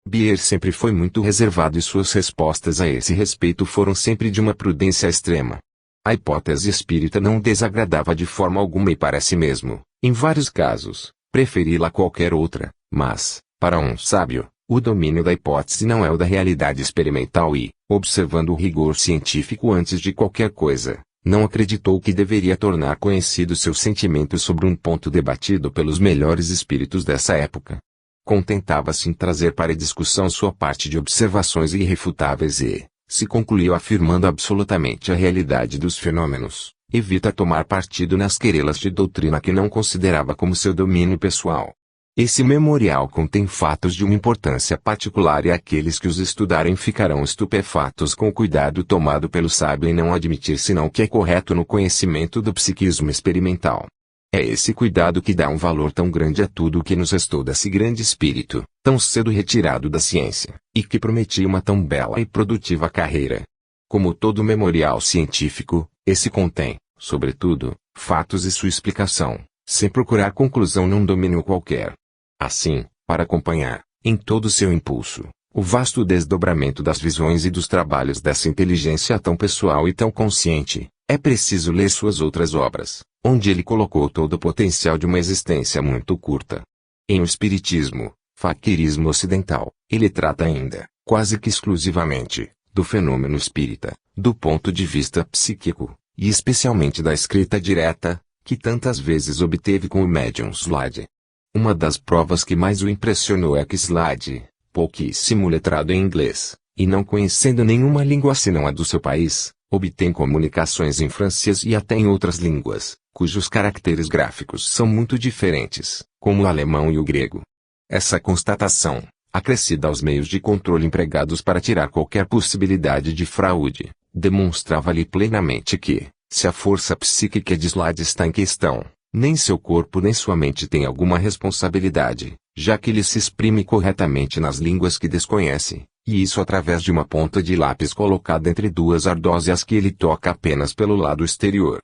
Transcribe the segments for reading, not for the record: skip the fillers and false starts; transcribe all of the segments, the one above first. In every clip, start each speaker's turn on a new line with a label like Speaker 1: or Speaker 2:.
Speaker 1: Bier sempre foi muito reservado e suas respostas a esse respeito foram sempre de uma prudência extrema. A hipótese espírita não o desagradava de forma alguma e parece mesmo, em vários casos, preferi-la a qualquer outra, mas, para um sábio, o domínio da hipótese não é o da realidade experimental e, observando o rigor científico antes de qualquer coisa, não acreditou que deveria tornar conhecido seus sentimentos sobre um ponto debatido pelos melhores espíritos dessa época. Contentava-se em trazer para a discussão sua parte de observações irrefutáveis e, se concluiu afirmando absolutamente a realidade dos fenômenos, evita tomar partido nas querelas de doutrina que não considerava como seu domínio pessoal. Esse memorial contém fatos de uma importância particular e aqueles que os estudarem ficarão estupefatos com o cuidado tomado pelo sábio em não admitir senão o que é correto no conhecimento do psiquismo experimental. É esse cuidado que dá um valor tão grande a tudo o que nos restou desse grande espírito, tão cedo retirado da ciência, e que prometia uma tão bela e produtiva carreira. Como todo memorial científico, esse contém, sobretudo, fatos e sua explicação, sem procurar conclusão num domínio qualquer. Assim, para acompanhar, em todo seu impulso, o vasto desdobramento das visões e dos trabalhos dessa inteligência tão pessoal e tão consciente, é preciso ler suas outras obras, onde ele colocou todo o potencial de uma existência muito curta. Em O Espiritismo, Faquirismo Ocidental, ele trata ainda, quase que exclusivamente, do fenômeno espírita, do ponto de vista psíquico, e especialmente da escrita direta, que tantas vezes obteve com o médium Slade. Uma das provas que mais o impressionou é que Slade, pouquíssimo letrado em inglês, e não conhecendo nenhuma língua senão a do seu país, obtém comunicações em francês e até em outras línguas, cujos caracteres gráficos são muito diferentes, como o alemão e o grego. Essa constatação, acrescida aos meios de controle empregados para tirar qualquer possibilidade de fraude, demonstrava-lhe plenamente que, se a força psíquica de Slade está em questão, nem seu corpo nem sua mente têm alguma responsabilidade, já que ele se exprime corretamente nas línguas que desconhece, e isso através de uma ponta de lápis colocada entre duas ardósias que ele toca apenas pelo lado exterior.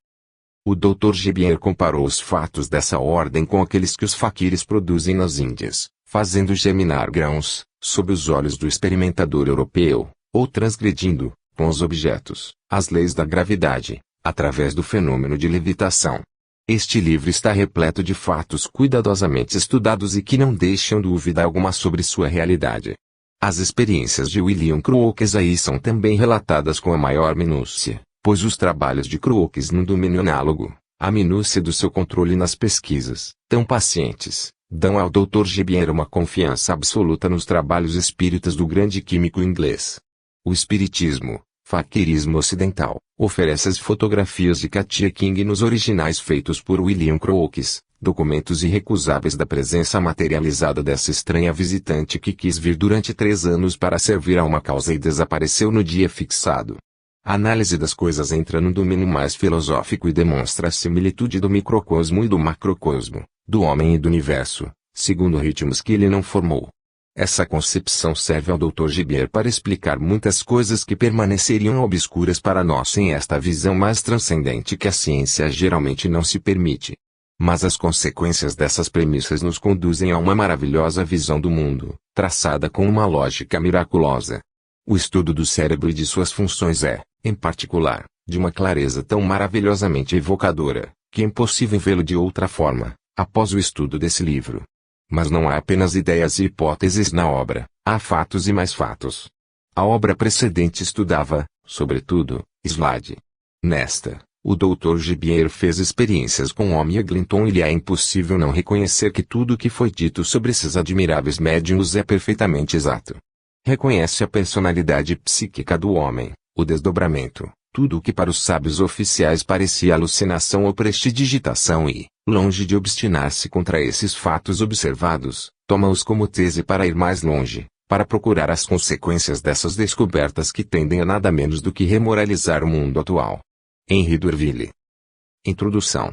Speaker 1: O Dr. Gebier comparou os fatos dessa ordem com aqueles que os faquires produzem nas Índias, fazendo germinar grãos, sob os olhos do experimentador europeu, ou transgredindo, com os objetos, as leis da gravidade, através do fenômeno de levitação. Este livro está repleto de fatos cuidadosamente estudados e que não deixam dúvida alguma sobre sua realidade. As experiências de William Crookes aí são também relatadas com a maior minúcia, pois os trabalhos de Crookes no domínio análogo, a minúcia do seu controle nas pesquisas, tão pacientes, dão ao Dr. Gebier uma confiança absoluta nos trabalhos espíritas do grande químico inglês. O Espiritismo, Faquirismo Ocidental, oferece as fotografias de Katia King nos originais feitos por William Crookes, documentos irrecusáveis da presença materializada dessa estranha visitante que quis vir durante 3 anos para servir a uma causa e desapareceu no dia fixado. A análise das coisas entra no domínio mais filosófico e demonstra a similitude do microcosmo e do macrocosmo, do homem e do universo, segundo ritmos que ele não formou. Essa concepção serve ao Dr. Gebier para explicar muitas coisas que permaneceriam obscuras para nós sem esta visão mais transcendente que a ciência geralmente não se permite. Mas as consequências dessas premissas nos conduzem a uma maravilhosa visão do mundo, traçada com uma lógica miraculosa. O estudo do cérebro e de suas funções é, em particular, de uma clareza tão maravilhosamente evocadora, que é impossível vê-lo de outra forma, após o estudo desse livro. Mas não há apenas ideias e hipóteses na obra, há fatos e mais fatos. A obra precedente estudava, sobretudo, Slade. Nesta, o Dr. Gebier fez experiências com Homem Eglinton e lhe é impossível não reconhecer que tudo o que foi dito sobre esses admiráveis médiuns é perfeitamente exato. Reconhece a personalidade psíquica do homem, o desdobramento, tudo o que para os sábios oficiais parecia alucinação ou prestidigitação e, longe de obstinar-se contra esses fatos observados, toma-os como tese para ir mais longe, para procurar as consequências dessas descobertas que tendem a nada menos do que remoralizar o mundo atual. Henry D'Urville. Introdução.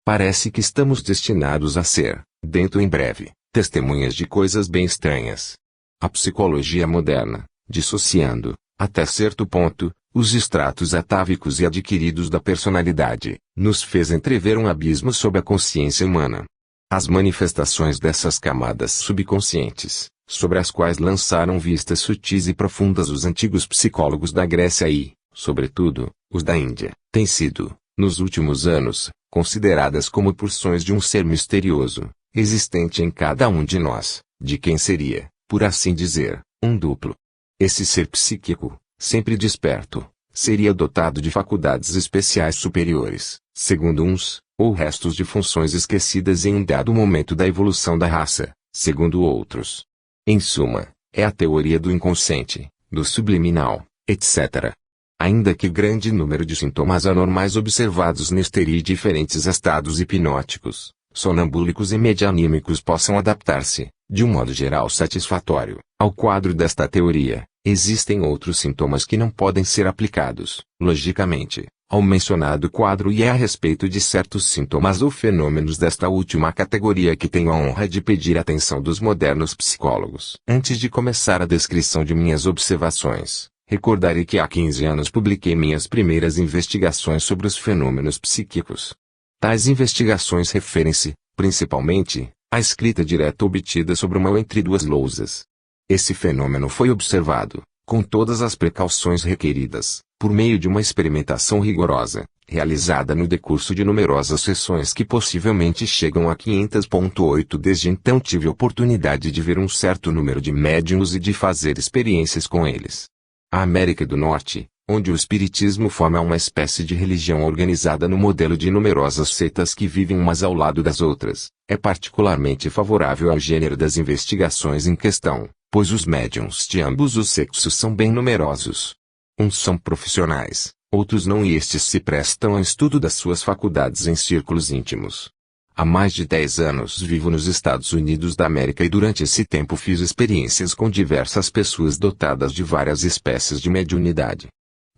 Speaker 1: Parece que estamos destinados a ser, dentro em breve, testemunhas de coisas bem estranhas. A psicologia moderna, dissociando, até certo ponto, os estratos atávicos e adquiridos da personalidade, nos fez entrever um abismo sob a consciência humana. As manifestações dessas camadas subconscientes, sobre as quais lançaram vistas sutis e profundas os antigos psicólogos da Grécia e, sobretudo, os da Índia, têm sido, nos últimos anos, consideradas como porções de um ser misterioso, existente em cada um de nós, de quem seria, por assim dizer, um duplo. Esse ser psíquico, sempre desperto, seria dotado de faculdades especiais superiores, segundo uns, ou restos de funções esquecidas em um dado momento da evolução da raça, segundo outros. Em suma, é a teoria do inconsciente, do subliminal, etc. Ainda que grande número de sintomas anormais observados neste e diferentes estados hipnóticos, sonambúlicos e medianímicos possam adaptar-se, de um modo geral satisfatório, ao quadro desta teoria, existem outros sintomas que não podem ser aplicados, logicamente, ao mencionado quadro e é a respeito de certos sintomas ou fenômenos desta última categoria que tenho a honra de pedir a atenção dos modernos psicólogos. Antes de começar a descrição de minhas observações, recordarei que há 15 anos publiquei minhas primeiras investigações sobre os fenômenos psíquicos. Tais investigações referem-se, principalmente, à escrita direta obtida sobre uma ou entre duas lousas. Esse fenômeno foi observado, com todas as precauções requeridas, por meio de uma experimentação rigorosa, realizada no decurso de numerosas sessões que possivelmente chegam a 500.8. Desde então tive oportunidade de ver um certo número de médiuns e de fazer experiências com eles. A América do Norte, onde o espiritismo forma uma espécie de religião organizada no modelo de numerosas seitas que vivem umas ao lado das outras, é particularmente favorável ao gênero das investigações em questão, pois os médiuns de ambos os sexos são bem numerosos. Uns são profissionais, outros não e estes se prestam ao estudo das suas faculdades em círculos íntimos. Há mais de 10 anos vivo nos Estados Unidos da América e durante esse tempo fiz experiências com diversas pessoas dotadas de várias espécies de mediunidade.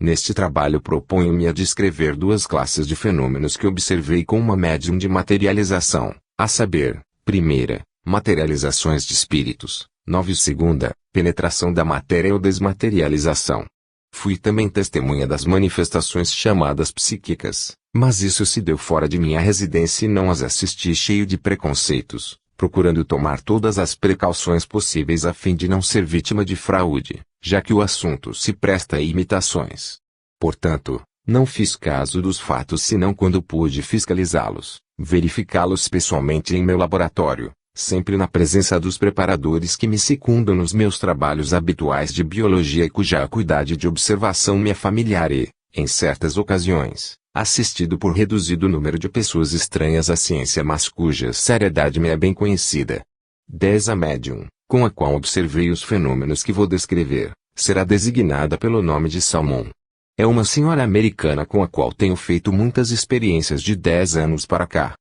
Speaker 1: Neste trabalho proponho-me a descrever duas classes de fenômenos que observei com uma médium de materialização, a saber, primeira, materializações de espíritos, e segunda, penetração da matéria ou desmaterialização. Fui também testemunha das manifestações chamadas psíquicas, mas isso se deu fora de minha residência e não as assisti cheio de preconceitos, procurando tomar todas as precauções possíveis a fim de não ser vítima de fraude, já que o assunto se presta a imitações. Portanto, não fiz caso dos fatos senão quando pude fiscalizá-los, verificá-los pessoalmente em meu laboratório, sempre na presença dos preparadores que me secundam nos meus trabalhos habituais de biologia e cuja acuidade de observação me é familiar e, em certas ocasiões, assistido por reduzido número de pessoas estranhas à ciência mas cuja seriedade me é bem conhecida. 10. A médium, com a qual observei os fenômenos que vou descrever, será designada pelo nome de Salmon. É uma senhora americana com a qual tenho feito muitas experiências de 10 anos para cá.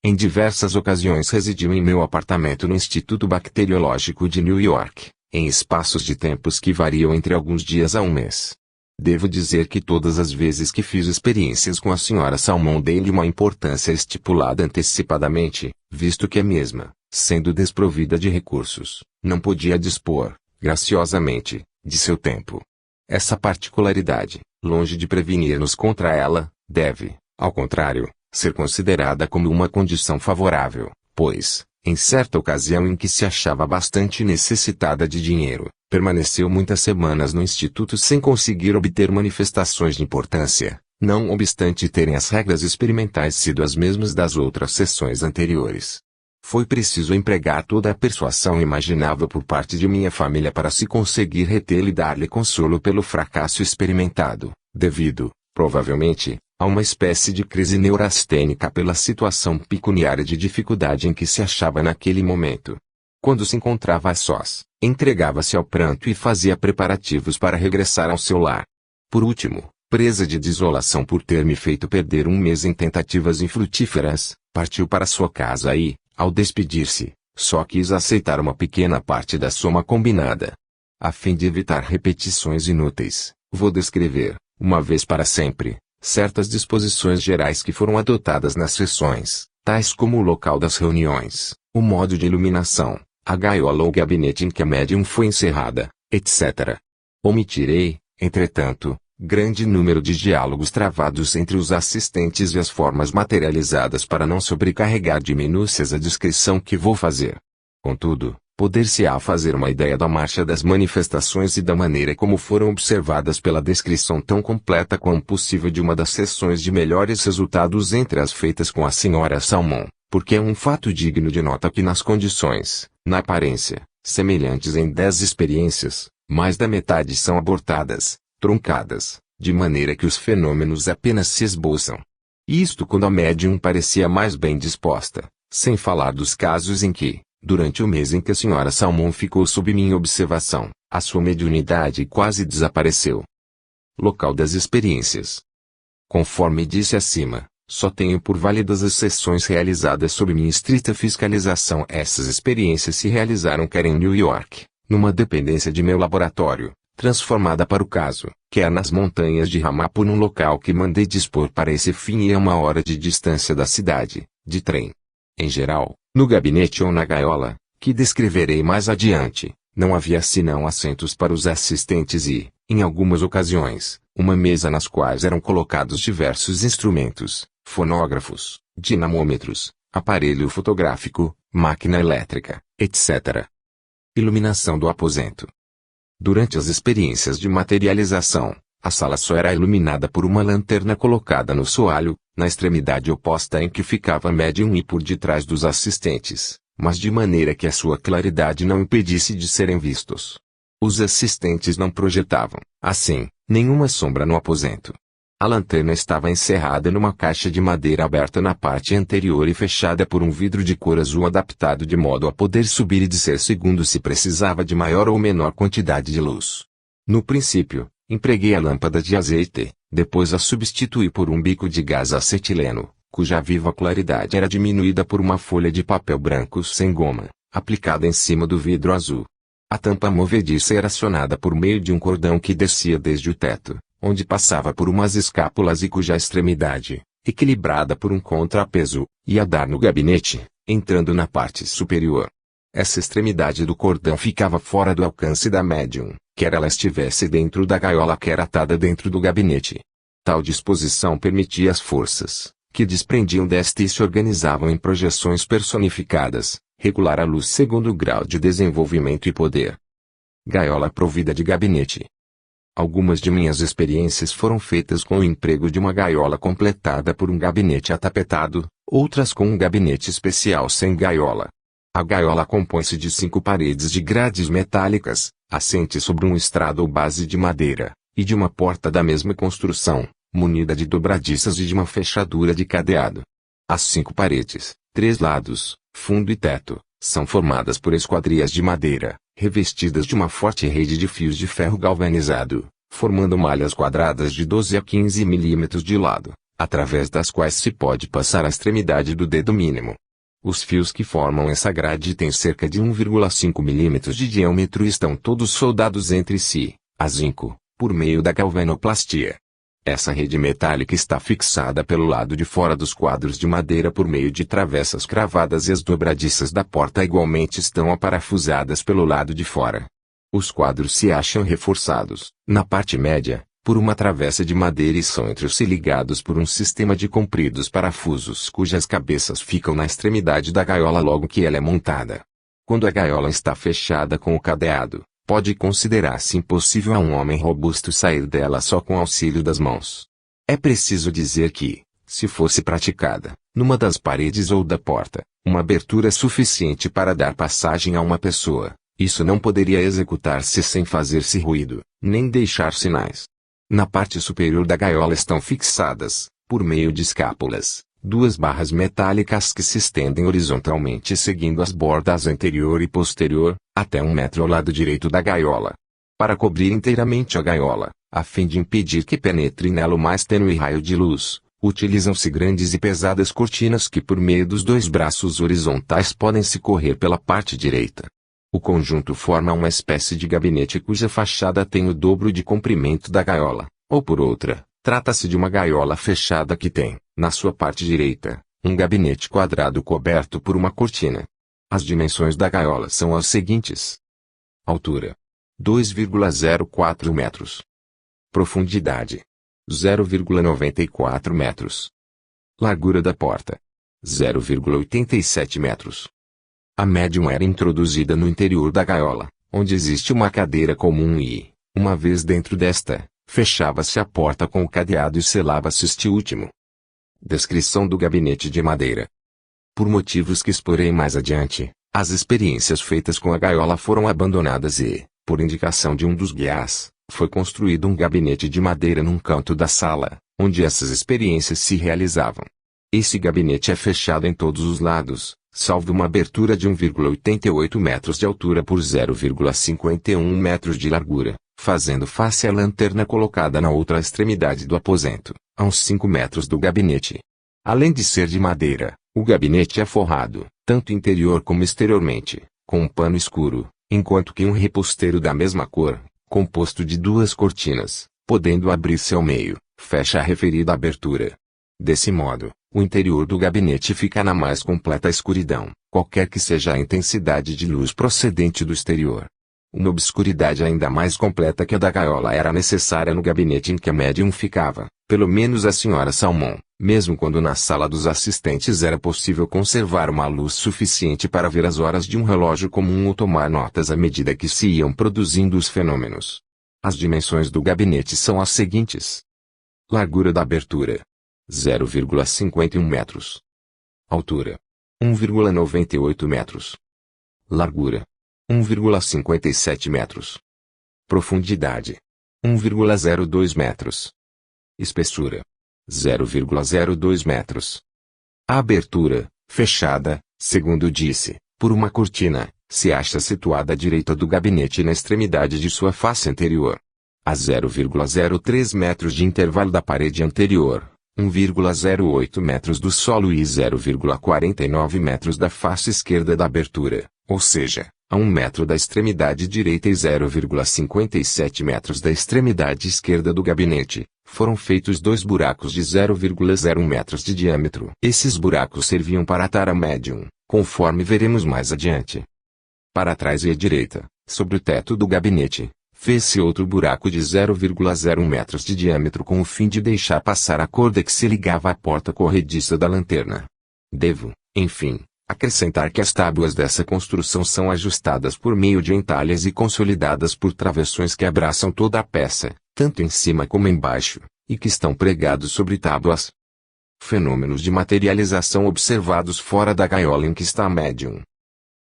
Speaker 1: Em diversas ocasiões residiu em meu apartamento no Instituto Bacteriológico de New York, em espaços de tempos que variam entre alguns dias a um mês. Devo dizer que todas as vezes que fiz experiências com a senhora Salmon dei-lhe uma importância estipulada antecipadamente, visto que a mesma, sendo desprovida de recursos, não podia dispor, graciosamente, de seu tempo. Essa particularidade, longe de prevenir-nos contra ela, deve, ao contrário, ser considerada como uma condição favorável, pois, em certa ocasião em que se achava bastante necessitada de dinheiro, permaneceu muitas semanas no instituto sem conseguir obter manifestações de importância, não obstante terem as regras experimentais sido as mesmas das outras sessões anteriores. Foi preciso empregar toda a persuasão imaginável por parte de minha família para se conseguir retê-lo e dar-lhe consolo pelo fracasso experimentado, devido, provavelmente, a uma espécie de crise neurastênica pela situação pecuniária de dificuldade em que se achava naquele momento. Quando se encontrava a sós, entregava-se ao pranto e fazia preparativos para regressar ao seu lar. Por último, presa de desolação por ter me feito perder um mês em tentativas infrutíferas, partiu para sua casa e, ao despedir-se, só quis aceitar uma pequena parte da soma combinada. A fim de evitar repetições inúteis, vou descrever, uma vez para sempre, certas disposições gerais que foram adotadas nas sessões, tais como o local das reuniões, o modo de iluminação, a gaiola ou gabinete em que a médium foi encerrada, etc. Omitirei, entretanto, grande número de diálogos travados entre os assistentes e as formas materializadas para não sobrecarregar de minúcias a descrição que vou fazer. Contudo, poder-se-á fazer uma ideia da marcha das manifestações e da maneira como foram observadas pela descrição tão completa quanto possível de uma das sessões de melhores resultados entre as feitas com a senhora Salmon, porque é um fato digno de nota que nas condições, na aparência, semelhantes em 10 experiências, mais da metade são abortadas, truncadas, de maneira que os fenômenos apenas se esboçam. Isto quando a médium parecia mais bem disposta, sem falar dos casos em que, durante o mês em que a senhora Salmon ficou sob minha observação, a sua mediunidade quase desapareceu. Local das experiências. Conforme disse acima, só tenho por válidas as sessões realizadas sob minha estrita fiscalização. Essas experiências se realizaram quer em New York, numa dependência de meu laboratório, transformada para o caso, quer nas montanhas de Ramapo num local que mandei dispor para esse fim e a 1 hora de distância da cidade, de trem. Em geral, no gabinete ou na gaiola, que descreverei mais adiante, não havia senão assentos para os assistentes e, em algumas ocasiões, uma mesa nas quais eram colocados diversos instrumentos, fonógrafos, dinamômetros, aparelho fotográfico, máquina elétrica, etc. Iluminação do aposento. Durante as experiências de materialização, a sala só era iluminada por uma lanterna colocada no soalho, na extremidade oposta em que ficava a médium e por detrás dos assistentes, mas de maneira que a sua claridade não impedisse de serem vistos. Os assistentes não projetavam, assim, nenhuma sombra no aposento. A lanterna estava encerrada numa caixa de madeira aberta na parte anterior e fechada por um vidro de cor azul adaptado de modo a poder subir e descer segundo se precisava de maior ou menor quantidade de luz. No princípio, empreguei a lâmpada de azeite, depois a substituí por um bico de gás acetileno, cuja viva claridade era diminuída por uma folha de papel branco sem goma, aplicada em cima do vidro azul. A tampa movediça era acionada por meio de um cordão que descia desde o teto, onde passava por umas escápulas e cuja extremidade, equilibrada por um contrapeso, ia dar no gabinete, entrando na parte superior. Essa extremidade do cordão ficava fora do alcance da médium, quer ela estivesse dentro da gaiola quer atada dentro do gabinete. Tal disposição permitia as forças, que desprendiam desta e se organizavam em projeções personificadas, regular a luz segundo o grau de desenvolvimento e poder. Gaiola provida de gabinete. Algumas de minhas experiências foram feitas com o emprego de uma gaiola completada por um gabinete atapetado, outras com um gabinete especial sem gaiola. A gaiola compõe-se de 5 paredes de grades metálicas, assente sobre um estrado ou base de madeira, e de uma porta da mesma construção, munida de dobradiças e de uma fechadura de cadeado. As 5 paredes, 3 lados, fundo e teto, são formadas por esquadrias de madeira, revestidas de uma forte rede de fios de ferro galvanizado, formando malhas quadradas de 12 a 15 milímetros de lado, através das quais se pode passar a extremidade do dedo mínimo. Os fios que formam essa grade têm cerca de 1,5 milímetros de diâmetro e estão todos soldados entre si, a zinco, por meio da galvanoplastia. Essa rede metálica está fixada pelo lado de fora dos quadros de madeira por meio de travessas cravadas e as dobradiças da porta igualmente estão aparafusadas pelo lado de fora. Os quadros se acham reforçados, na parte média, por uma travessa de madeira e são entre-se ligados por um sistema de compridos parafusos cujas cabeças ficam na extremidade da gaiola logo que ela é montada. Quando a gaiola está fechada com o cadeado, pode considerar-se impossível a um homem robusto sair dela só com auxílio das mãos. É preciso dizer que, se fosse praticada, numa das paredes ou da porta, uma abertura suficiente para dar passagem a uma pessoa, isso não poderia executar-se sem fazer-se ruído, nem deixar sinais. Na parte superior da gaiola estão fixadas, por meio de escápulas, 2 barras metálicas que se estendem horizontalmente seguindo as bordas anterior e posterior, até 1 metro ao lado direito da gaiola. Para cobrir inteiramente a gaiola, a fim de impedir que penetre nela o mais tênue raio de luz, utilizam-se grandes e pesadas cortinas que por meio dos 2 braços horizontais podem se correr pela parte direita. O conjunto forma uma espécie de gabinete cuja fachada tem o dobro de comprimento da gaiola, ou por outra, trata-se de uma gaiola fechada que tem, na sua parte direita, um gabinete quadrado coberto por uma cortina. As dimensões da gaiola são as seguintes. Altura: 2,04 metros. Profundidade: 0,94 metros. Largura da porta: 0,87 metros. A médium era introduzida no interior da gaiola, onde existe uma cadeira comum e, uma vez dentro desta, fechava-se a porta com o cadeado e selava-se este último. Descrição do gabinete de madeira. Por motivos que exporei mais adiante, as experiências feitas com a gaiola foram abandonadas e, por indicação de um dos guias, foi construído um gabinete de madeira num canto da sala, onde essas experiências se realizavam. Esse gabinete é fechado em todos os lados, salvo uma abertura de 1,88 metros de altura por 0,51 metros de largura, fazendo face à lanterna colocada na outra extremidade do aposento, a uns 5 metros do gabinete. Além de ser de madeira, o gabinete é forrado, tanto interior como exteriormente, com um pano escuro, enquanto que um reposteiro da mesma cor, composto de 2 cortinas, podendo abrir-se ao meio, fecha a referida abertura. Desse modo, o interior do gabinete fica na mais completa escuridão, qualquer que seja a intensidade de luz procedente do exterior. Uma obscuridade ainda mais completa que a da gaiola era necessária no gabinete em que a médium ficava, pelo menos a senhora Salmão, mesmo quando na sala dos assistentes era possível conservar uma luz suficiente para ver as horas de um relógio comum ou tomar notas à medida que se iam produzindo os fenômenos. As dimensões do gabinete são as seguintes. Largura da abertura: 0,51 metros. Altura: 1,98 metros. Largura: 1,57 metros. Profundidade: 1,02 metros. Espessura: 0,02 metros. A abertura, fechada, segundo disse, por uma cortina, se acha situada à direita do gabinete na extremidade de sua face anterior. A 0,03 metros de intervalo da parede anterior, 1,08 metros do solo e 0,49 metros da face esquerda da abertura, ou seja, a 1 metro da extremidade direita e 0,57 metros da extremidade esquerda do gabinete, foram feitos 2 buracos de 0,01 metros de diâmetro. Esses buracos serviam para atar a médium, conforme veremos mais adiante. Para trás e à direita, sobre o teto do gabinete, fez-se outro buraco de 0,01 metros de diâmetro com o fim de deixar passar a corda que se ligava à porta corrediça da lanterna. Devo, enfim, acrescentar que as tábuas dessa construção são ajustadas por meio de entalhas e consolidadas por travessões que abraçam toda a peça, tanto em cima como embaixo, e que estão pregados sobre tábuas. Fenômenos de materialização observados fora da gaiola em que está a médium.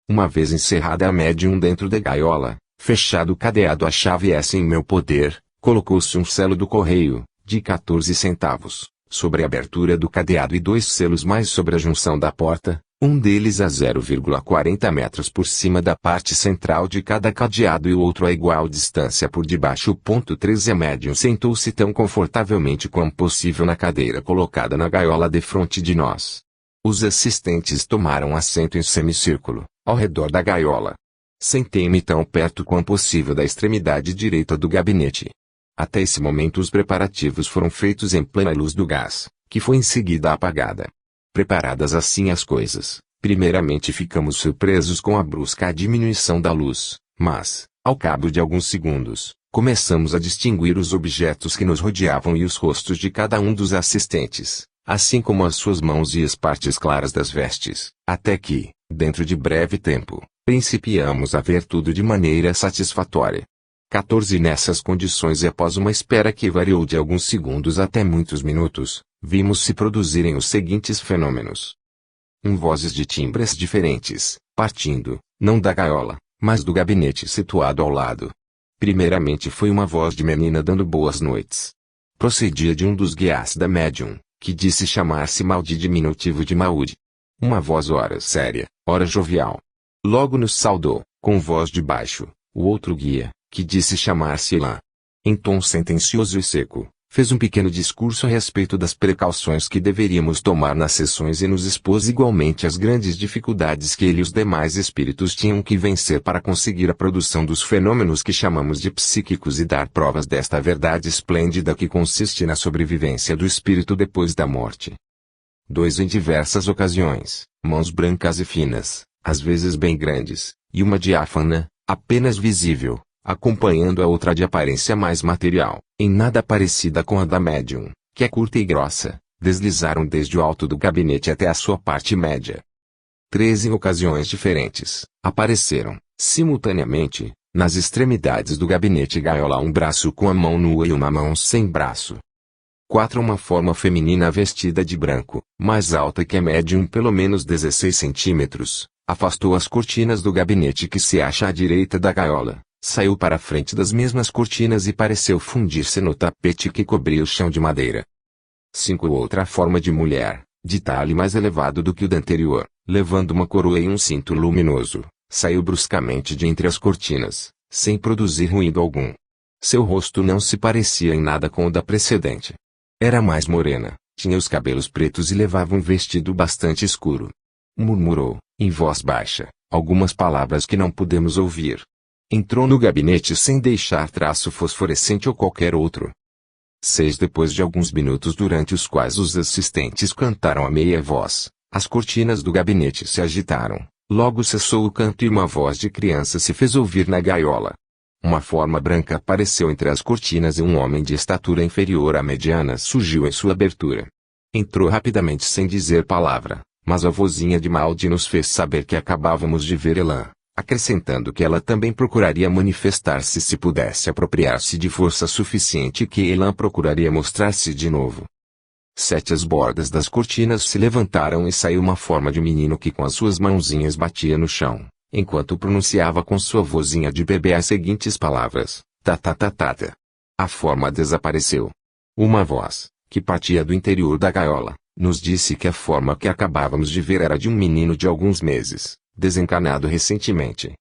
Speaker 1: Uma vez encerrada a médium dentro da gaiola, fechado o cadeado a chave S em meu poder, colocou-se um selo do correio, de 14 centavos, sobre a abertura do cadeado e 2 selos mais sobre a junção da porta, um deles a 0,40 metros por cima da parte central de cada cadeado e o outro a igual distância por debaixo. 13 A médium sentou-se tão confortavelmente como possível na cadeira colocada na gaiola defronte de nós. Os assistentes tomaram assento em semicírculo, ao redor da gaiola. Sentei-me tão perto quanto possível da extremidade direita do gabinete. Até esse momento os preparativos foram feitos em plena luz do gás, que foi em seguida apagada. Preparadas assim as coisas, primeiramente ficamos surpresos com a brusca diminuição da luz, mas, ao cabo de alguns segundos, começamos a distinguir os objetos que nos rodeavam e os rostos de cada um dos assistentes, assim como as suas mãos e as partes claras das vestes, até que, dentro de breve tempo, principiamos a ver tudo de maneira satisfatória. 14 Nessas condições e após uma espera que variou de alguns segundos até muitos minutos, vimos se produzirem os seguintes fenômenos. Vozes de timbres diferentes, partindo, não da gaiola, mas do gabinete situado ao lado. Primeiramente foi uma voz de menina dando boas noites. Procedia de um dos guias da médium, que disse chamar-se Maldi, diminutivo de Maud. Uma voz ora séria, ora jovial. Logo nos saudou, com voz de baixo, o outro guia, que disse chamar-se Elan. Em tom sentencioso e seco, fez um pequeno discurso a respeito das precauções que deveríamos tomar nas sessões e nos expôs igualmente às grandes dificuldades que ele e os demais espíritos tinham que vencer para conseguir a produção dos fenômenos que chamamos de psíquicos e dar provas desta verdade esplêndida que consiste na sobrevivência do espírito depois da morte. 2 Em diversas ocasiões, mãos brancas e finas, às vezes bem grandes, e uma diáfana, apenas visível, acompanhando a outra de aparência mais material, em nada parecida com a da médium, que é curta e grossa, deslizaram desde o alto do gabinete até a sua parte média. 13 ocasiões diferentes, apareceram, simultaneamente, nas extremidades do gabinete gaiola um braço com a mão nua e uma mão sem braço. 4. Uma forma feminina vestida de branco, mais alta que a médium pelo menos 16 centímetros, afastou as cortinas do gabinete que se acha à direita da gaiola, saiu para a frente das mesmas cortinas e pareceu fundir-se no tapete que cobria o chão de madeira. 5. Outra forma de mulher, de talhe mais elevado do que o da anterior, levando uma coroa e um cinto luminoso, saiu bruscamente de entre as cortinas, sem produzir ruído algum. Seu rosto não se parecia em nada com o da precedente. Era mais morena, tinha os cabelos pretos e levava um vestido bastante escuro. Murmurou, em voz baixa, algumas palavras que não pudemos ouvir. Entrou no gabinete sem deixar traço fosforescente ou qualquer outro. 6. Depois de alguns minutos durante os quais os assistentes cantaram a meia voz, as cortinas do gabinete se agitaram, logo cessou o canto e uma voz de criança se fez ouvir na gaiola. Uma forma branca apareceu entre as cortinas e um homem de estatura inferior à mediana surgiu em sua abertura. Entrou rapidamente sem dizer palavra, mas a vozinha de Maldi nos fez saber que acabávamos de ver Elan, acrescentando que ela também procuraria manifestar-se se pudesse apropriar-se de força suficiente e que Elan procuraria mostrar-se de novo. 7. As bordas das cortinas se levantaram e saiu uma forma de menino que com as suas mãozinhas batia no chão, enquanto pronunciava com sua vozinha de bebê as seguintes palavras, ta-ta-ta-ta-ta. A forma desapareceu. Uma voz, que partia do interior da gaiola, nos disse que a forma que acabávamos de ver era de um menino de alguns meses, desencarnado recentemente.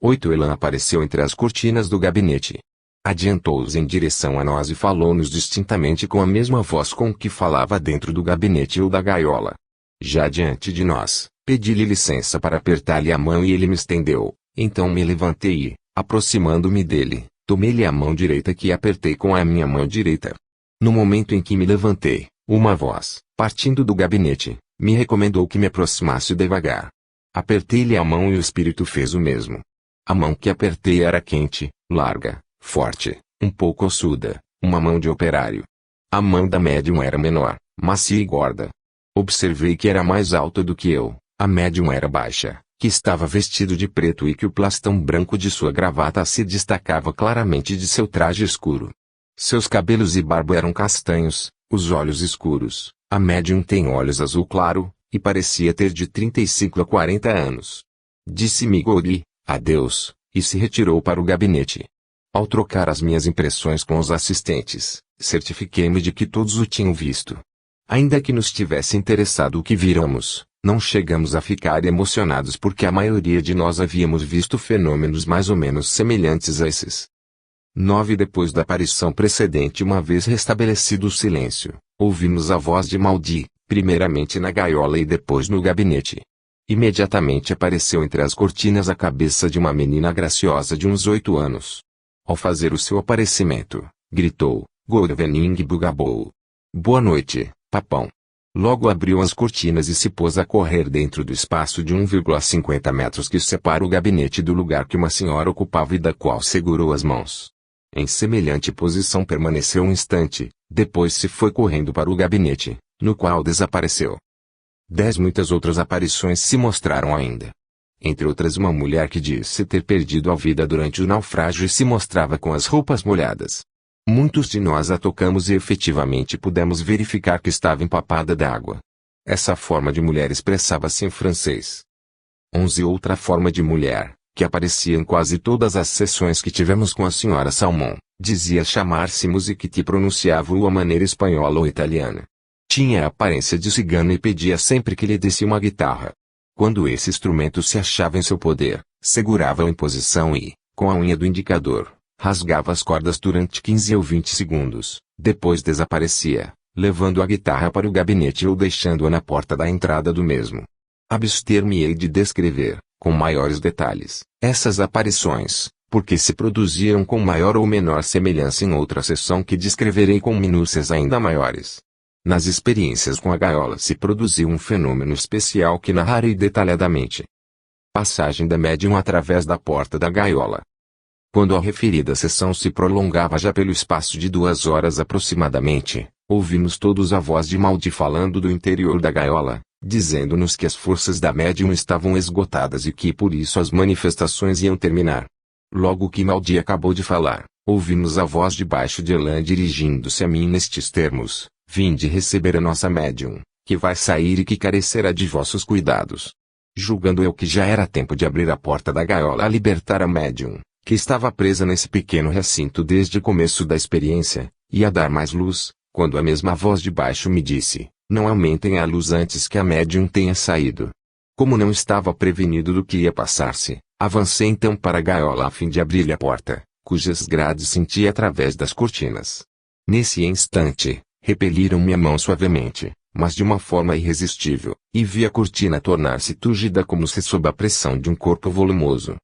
Speaker 1: 8. Elan apareceu entre as cortinas do gabinete. Adiantou-os em direção a nós e falou-nos distintamente com a mesma voz com que falava dentro do gabinete ou da gaiola. Já diante de nós, pedi-lhe licença para apertar-lhe a mão e ele me estendeu, então me levantei e, aproximando-me dele, tomei-lhe a mão direita que apertei com a minha mão direita. No momento em que me levantei, uma voz, partindo do gabinete, me recomendou que me aproximasse devagar. Apertei-lhe a mão e o espírito fez o mesmo. A mão que apertei era quente, larga, forte, um pouco ossuda, uma mão de operário. A mão da médium era menor, macia e gorda. Observei que era mais alta do que eu, a médium era baixa, que estava vestido de preto e que o plastão branco de sua gravata se destacava claramente de seu traje escuro. Seus cabelos e barba eram castanhos, os olhos escuros. A médium tem olhos azul claro, e parecia ter de 35 a 40 anos. Disse-me Gori, adeus, e se retirou para o gabinete. Ao trocar as minhas impressões com os assistentes, certifiquei-me de que todos o tinham visto. Ainda que nos tivesse interessado o que viramos, não chegamos a ficar emocionados porque a maioria de nós havíamos visto fenômenos mais ou menos semelhantes a esses. 9. Depois da aparição precedente, uma vez restabelecido o silêncio, ouvimos a voz de Maldi, primeiramente na gaiola e depois no gabinete. Imediatamente apareceu entre as cortinas a cabeça de uma menina graciosa de uns 8 anos. Ao fazer o seu aparecimento, gritou, Gorvening Bugabou. Boa noite, papão. Logo abriu as cortinas e se pôs a correr dentro do espaço de 1,50 metros que separa o gabinete do lugar que uma senhora ocupava e da qual segurou as mãos. Em semelhante posição permaneceu um instante, depois se foi correndo para o gabinete, no qual desapareceu. 10. Muitas outras aparições se mostraram ainda. Entre outras, uma mulher que disse ter perdido a vida durante o naufrágio e se mostrava com as roupas molhadas. Muitos de nós a tocamos e efetivamente pudemos verificar que estava empapada d'água. Essa forma de mulher expressava-se em francês. 11. Outra forma de mulher, que aparecia em quase todas as sessões que tivemos com a senhora Salmon, dizia chamar-se Musique e pronunciava-o à maneira espanhola ou italiana. Tinha a aparência de cigana e pedia sempre que lhe desse uma guitarra. Quando esse instrumento se achava em seu poder, segurava-o em posição e, com a unha do indicador, rasgava as cordas durante 15 ou 20 segundos, depois desaparecia, levando a guitarra para o gabinete ou deixando-a na porta da entrada do mesmo. Abster-me-ei de descrever, com maiores detalhes, essas aparições, porque se produziram com maior ou menor semelhança em outra sessão que descreverei com minúcias ainda maiores. Nas experiências com a gaiola se produziu um fenômeno especial que narrarei detalhadamente. Passagem da médium através da porta da gaiola. Quando a referida sessão se prolongava já pelo espaço de 2 horas aproximadamente, ouvimos todos a voz de Maldi falando do interior da gaiola, dizendo-nos que as forças da médium estavam esgotadas e que por isso as manifestações iam terminar. Logo que Maldi acabou de falar, ouvimos a voz de baixo de Elan dirigindo-se a mim nestes termos: vinde receber a nossa médium, que vai sair e que carecerá de vossos cuidados. Julgando eu que já era tempo de abrir a porta da gaiola a libertar a médium, que estava presa nesse pequeno recinto desde o começo da experiência, e a dar mais luz, quando a mesma voz de baixo me disse: não aumentem a luz antes que a médium tenha saído. Como não estava prevenido do que ia passar-se, avancei então para a gaiola a fim de abrir-lhe a porta, cujas grades senti através das cortinas. Nesse instante, repeliram minha mão suavemente, mas de uma forma irresistível, e vi a cortina tornar-se túrgida como se sob a pressão de um corpo volumoso.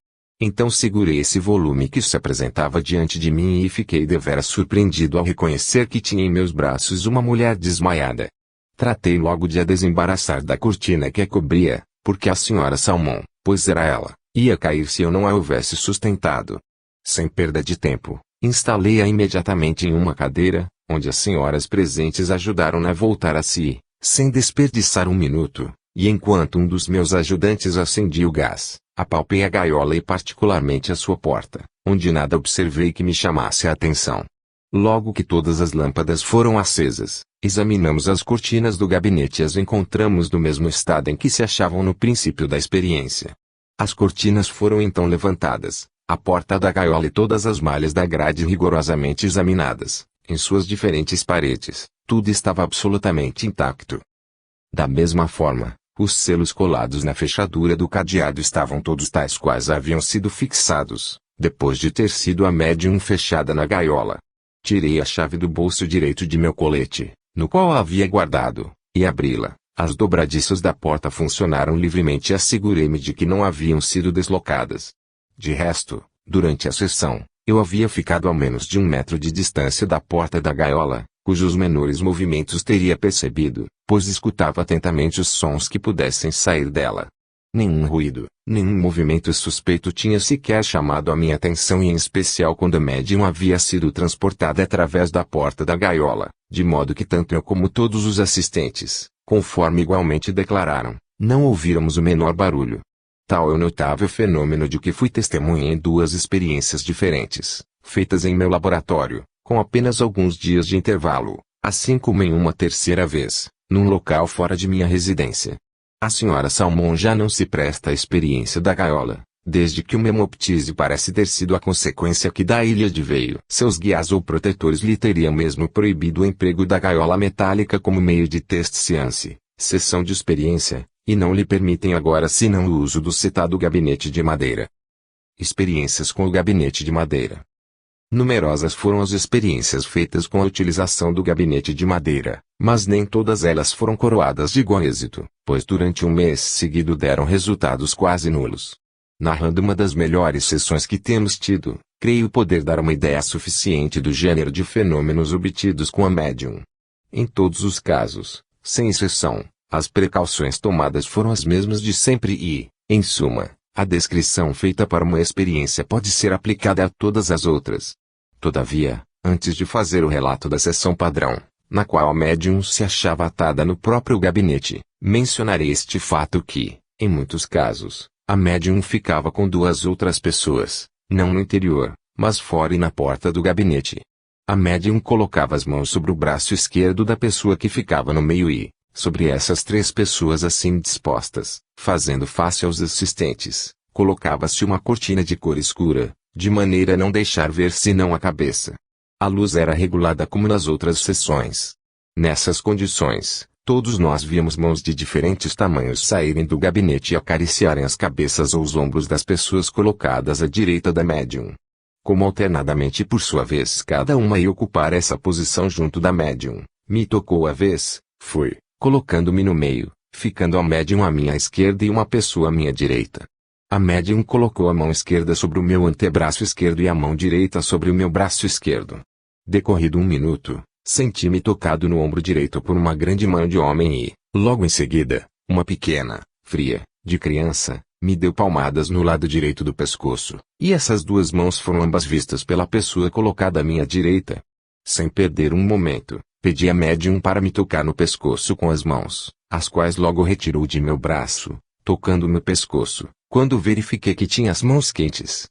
Speaker 1: Então segurei esse volume que se apresentava diante de mim e fiquei deveras surpreendido ao reconhecer que tinha em meus braços uma mulher desmaiada. Tratei logo de a desembaraçar da cortina que a cobria, porque a senhora Salmão, pois era ela, ia cair se eu não a houvesse sustentado. Sem perda de tempo, instalei-a imediatamente em uma cadeira, onde as senhoras presentes ajudaram-na a voltar a si, sem desperdiçar um minuto, e enquanto um dos meus ajudantes acendia o gás, apalpei a gaiola e particularmente a sua porta, onde nada observei que me chamasse a atenção. Logo que todas as lâmpadas foram acesas, examinamos as cortinas do gabinete e as encontramos no mesmo estado em que se achavam no princípio da experiência. As cortinas foram então levantadas, a porta da gaiola e todas as malhas da grade rigorosamente examinadas, em suas diferentes paredes, tudo estava absolutamente intacto. Da mesma forma, os selos colados na fechadura do cadeado estavam todos tais quais haviam sido fixados, depois de ter sido a médium fechada na gaiola. Tirei a chave do bolso direito de meu colete, no qual a havia guardado, e abri-la. As dobradiças da porta funcionaram livremente e assegurei-me de que não haviam sido deslocadas. De resto, durante a sessão, eu havia ficado a menos de 1 metro de distância da porta da gaiola, cujos menores movimentos teria percebido, pois escutava atentamente os sons que pudessem sair dela. Nenhum ruído, nenhum movimento suspeito tinha sequer chamado a minha atenção e em especial quando a médium havia sido transportada através da porta da gaiola, de modo que tanto eu como todos os assistentes, conforme igualmente declararam, não ouvíramos o menor barulho. Tal é o notável fenômeno de que fui testemunha em 2 experiências diferentes, feitas em meu laboratório, com apenas alguns dias de intervalo, assim como em uma terceira vez, num local fora de minha residência. A senhora Salmão já não se presta à experiência da gaiola, desde que o hemoptise parece ter sido a consequência que da ilha de veio. Seus guias ou protetores lhe teriam mesmo proibido o emprego da gaiola metálica como meio de test science, sessão de experiência, e não lhe permitem agora senão o uso do citado gabinete de madeira. Experiências com o gabinete de madeira. Numerosas foram as experiências feitas com a utilização do gabinete de madeira, mas nem todas elas foram coroadas de igual êxito, pois durante um mês seguido deram resultados quase nulos. Narrando uma das melhores sessões que temos tido, creio poder dar uma ideia suficiente do gênero de fenômenos obtidos com a médium. Em todos os casos, sem exceção, as precauções tomadas foram as mesmas de sempre e, em suma, a descrição feita para uma experiência pode ser aplicada a todas as outras. Todavia, antes de fazer o relato da sessão padrão, na qual a médium se achava atada no próprio gabinete, mencionarei este fato que, em muitos casos, a médium ficava com 2 outras pessoas, não no interior, mas fora e na porta do gabinete. A médium colocava as mãos sobre o braço esquerdo da pessoa que ficava no meio e, sobre essas 3 pessoas assim dispostas, fazendo face aos assistentes, colocava-se uma cortina de cor escura, de maneira a não deixar ver senão a cabeça. A luz era regulada como nas outras sessões. Nessas condições, todos nós víamos mãos de diferentes tamanhos saírem do gabinete e acariciarem as cabeças ou os ombros das pessoas colocadas à direita da médium. Como alternadamente por sua vez cada uma ia ocupar essa posição junto da médium, me tocou a vez, fui, colocando-me no meio, ficando a médium à minha esquerda e uma pessoa à minha direita. A médium colocou a mão esquerda sobre o meu antebraço esquerdo e a mão direita sobre o meu braço esquerdo. Decorrido 1 minuto, senti-me tocado no ombro direito por uma grande mão de homem e, logo em seguida, uma pequena, fria, de criança, me deu palmadas no lado direito do pescoço, e essas 2 mãos foram ambas vistas pela pessoa colocada à minha direita. Sem perder um momento, pedi à médium para me tocar no pescoço com as mãos, as quais logo retirou de meu braço, tocando meu pescoço, quando verifiquei que tinha as mãos quentes.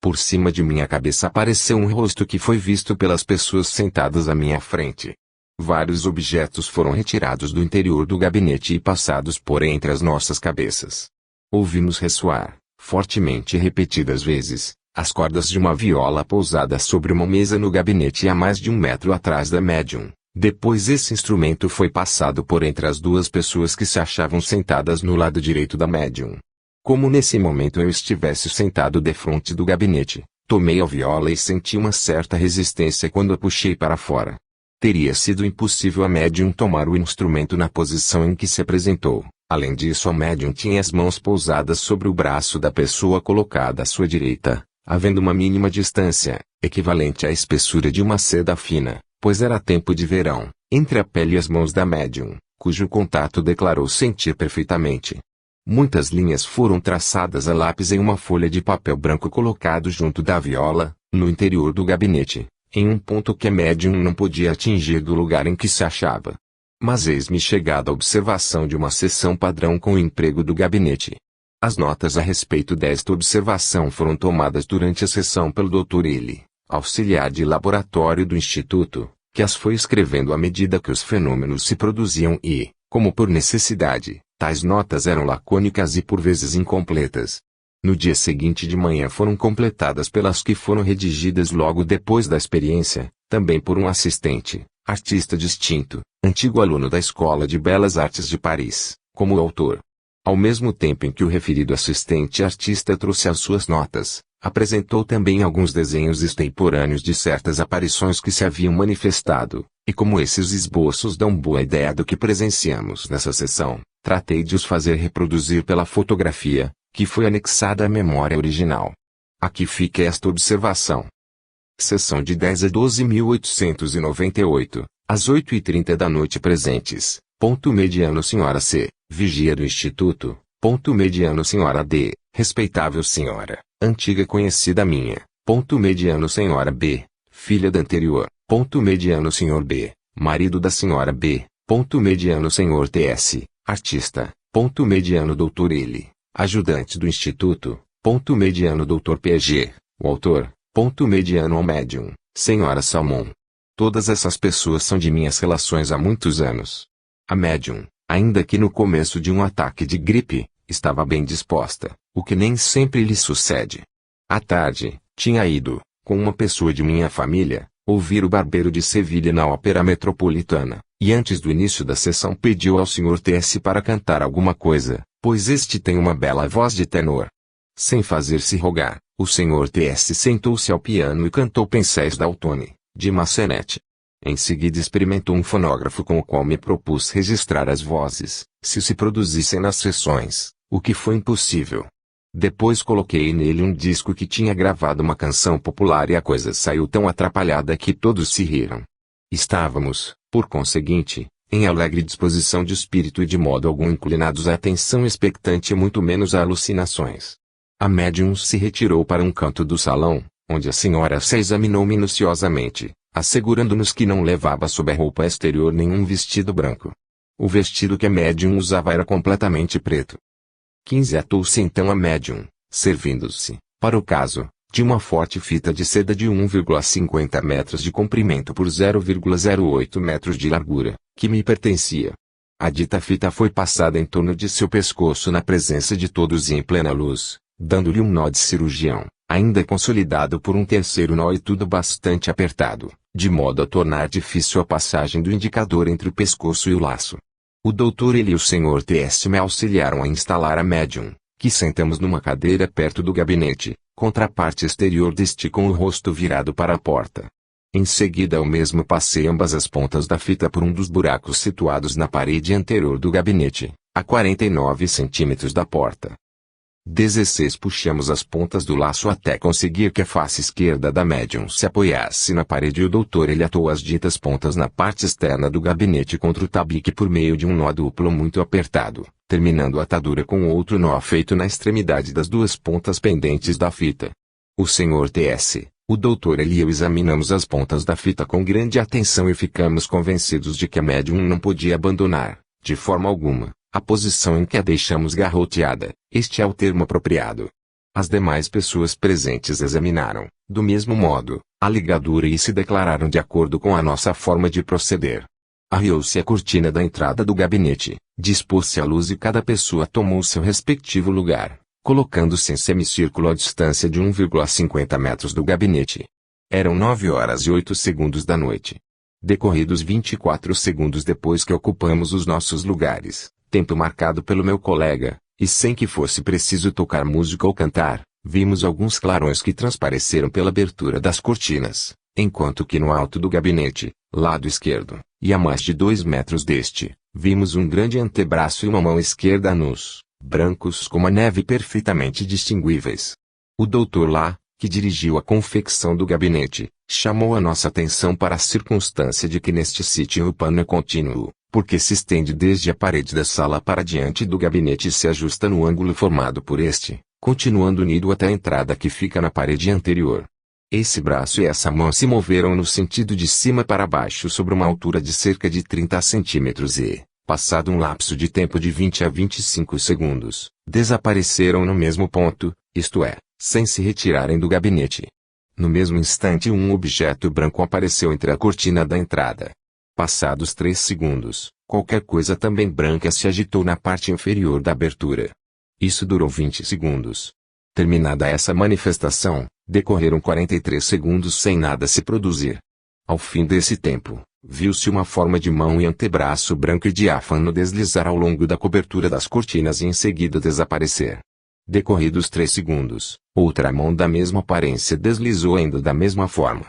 Speaker 1: Por cima de minha cabeça apareceu um rosto que foi visto pelas pessoas sentadas à minha frente. Vários objetos foram retirados do interior do gabinete e passados por entre as nossas cabeças. Ouvimos ressoar, fortemente e repetidas vezes, as cordas de uma viola pousada sobre uma mesa no gabinete a mais de 1 metro atrás da médium. Depois esse instrumento foi passado por entre as duas pessoas que se achavam sentadas no lado direito da médium. Como nesse momento eu estivesse sentado defronte do gabinete, tomei a viola e senti uma certa resistência quando a puxei para fora. Teria sido impossível a médium tomar o instrumento na posição em que se apresentou. Além disso, a médium tinha as mãos pousadas sobre o braço da pessoa colocada à sua direita, havendo uma mínima distância, equivalente à espessura de uma seda fina, pois era tempo de verão, entre a pele e as mãos da médium, cujo contato declarou sentir perfeitamente. Muitas linhas foram traçadas a lápis em uma folha de papel branco colocado junto da viola, no interior do gabinete, em um ponto que a médium não podia atingir do lugar em que se achava. Mas eis-me chegada a observação de uma seção padrão com o emprego do gabinete. As notas a respeito desta observação foram tomadas durante a sessão pelo Dr. L., auxiliar de laboratório do Instituto, que as foi escrevendo à medida que os fenômenos se produziam e, como por necessidade, tais notas eram lacônicas e por vezes incompletas. No dia seguinte de manhã foram completadas pelas que foram redigidas logo depois da experiência, também por um assistente, artista distinto, antigo aluno da Escola de Belas Artes de Paris, como autor. Ao mesmo tempo em que o referido assistente artista trouxe as suas notas, apresentou também alguns desenhos extemporâneos de certas aparições que se haviam manifestado, e como esses esboços dão boa ideia do que presenciamos nessa sessão, tratei de os fazer reproduzir pela fotografia, que foi anexada à memória original. Aqui fica esta observação. Sessão de 10 a 12.898, às 8h30 da noite presentes, ponto mediano Sra. C., vigia do Instituto, ponto mediano Sra. D., respeitável senhora, antiga conhecida minha, ponto mediano Sra. B., filha da anterior, ponto mediano Sr. B., marido da Sra. B., ponto mediano Sr. T.S., artista, ponto mediano Dr. L., ajudante do Instituto, ponto mediano Dr. P.G., o autor, ponto mediano ao médium, Sra. Salmon. Todas essas pessoas são de minhas relações há muitos anos. A médium, ainda que no começo de um ataque de gripe, estava bem disposta, o que nem sempre lhe sucede. À tarde, tinha ido, com uma pessoa de minha família, ouvir o Barbeiro de Sevilha na Ópera Metropolitana, e antes do início da sessão pediu ao Sr. T.S. para cantar alguma coisa, pois este tem uma bela voz de tenor. Sem fazer-se rogar, o Sr. T.S. sentou-se ao piano e cantou Penséis d'Autone, de Massenet. Em seguida experimentou um fonógrafo com o qual me propus registrar as vozes, se produzissem nas sessões, o que foi impossível. Depois coloquei nele um disco que tinha gravado uma canção popular e a coisa saiu tão atrapalhada que todos se riram. Estávamos, por conseguinte, em alegre disposição de espírito e de modo algum inclinados à atenção expectante e muito menos a alucinações. A médium se retirou para um canto do salão, onde a senhora se examinou minuciosamente, assegurando-nos que não levava sob a roupa exterior nenhum vestido branco. O vestido que a médium usava era completamente preto. 15 Atou-se então a médium, servindo-se, para o caso, de uma forte fita de seda de 1,50 metros de comprimento por 0,08 metros de largura, que me pertencia. A dita fita foi passada em torno de seu pescoço na presença de todos e em plena luz, dando-lhe um nó de cirurgião, ainda consolidado por um terceiro nó e tudo bastante apertado, de modo a tornar difícil a passagem do indicador entre o pescoço e o laço. O doutor L. e o Sr. T.S. me auxiliaram a instalar a médium, que sentamos numa cadeira perto do gabinete, contra a parte exterior deste com o rosto virado para a porta. Em seguida eu mesmo passei ambas as pontas da fita por um dos buracos situados na parede anterior do gabinete, a 49 centímetros da porta. 16 Puxamos as pontas do laço até conseguir que a face esquerda da médium se apoiasse na parede e o doutor ele atou as ditas pontas na parte externa do gabinete contra o tabique por meio de um nó duplo muito apertado, terminando a atadura com outro nó feito na extremidade das duas pontas pendentes da fita. O Sr. T.S., o doutor ele e eu examinamos as pontas da fita com grande atenção e ficamos convencidos de que a médium não podia abandonar, De forma alguma, a posição em que a deixamos garroteada, este é o termo apropriado. As demais pessoas presentes examinaram, do mesmo modo, a ligadura e se declararam de acordo com a nossa forma de proceder. Arriou-se a cortina da entrada do gabinete, dispôs-se a luz e cada pessoa tomou seu respectivo lugar, colocando-se em semicírculo à distância de 1,50 metros do gabinete. Eram 9h08 da noite. Decorridos 24 segundos depois que ocupamos os nossos lugares, tempo marcado pelo meu colega, e sem que fosse preciso tocar música ou cantar, vimos alguns clarões que transpareceram pela abertura das cortinas, enquanto que no alto do gabinete, lado esquerdo, e a mais de 2 metros deste, vimos um grande antebraço e uma mão esquerda nus, brancos como a neve perfeitamente distinguíveis. O doutor lá, que dirigiu a confecção do gabinete, chamou a nossa atenção para a circunstância de que neste sítio o pano é contínuo, porque se estende desde a parede da sala para diante do gabinete e se ajusta no ângulo formado por este, continuando unido até a entrada que fica na parede anterior. Esse braço e essa mão se moveram no sentido de cima para baixo sobre uma altura de cerca de 30 centímetros e, passado um lapso de tempo de 20 a 25 segundos, desapareceram no mesmo ponto, isto é, sem se retirarem do gabinete. No mesmo instante um objeto branco apareceu entre a cortina da entrada. Passados 3 segundos, qualquer coisa também branca se agitou na parte inferior da abertura. Isso durou 20 segundos. Terminada essa manifestação, decorreram 43 segundos sem nada se produzir. Ao fim desse tempo, viu-se uma forma de mão e antebraço branco e diáfano deslizar ao longo da cobertura das cortinas e em seguida desaparecer. Decorridos 3 segundos, outra mão da mesma aparência deslizou ainda da mesma forma.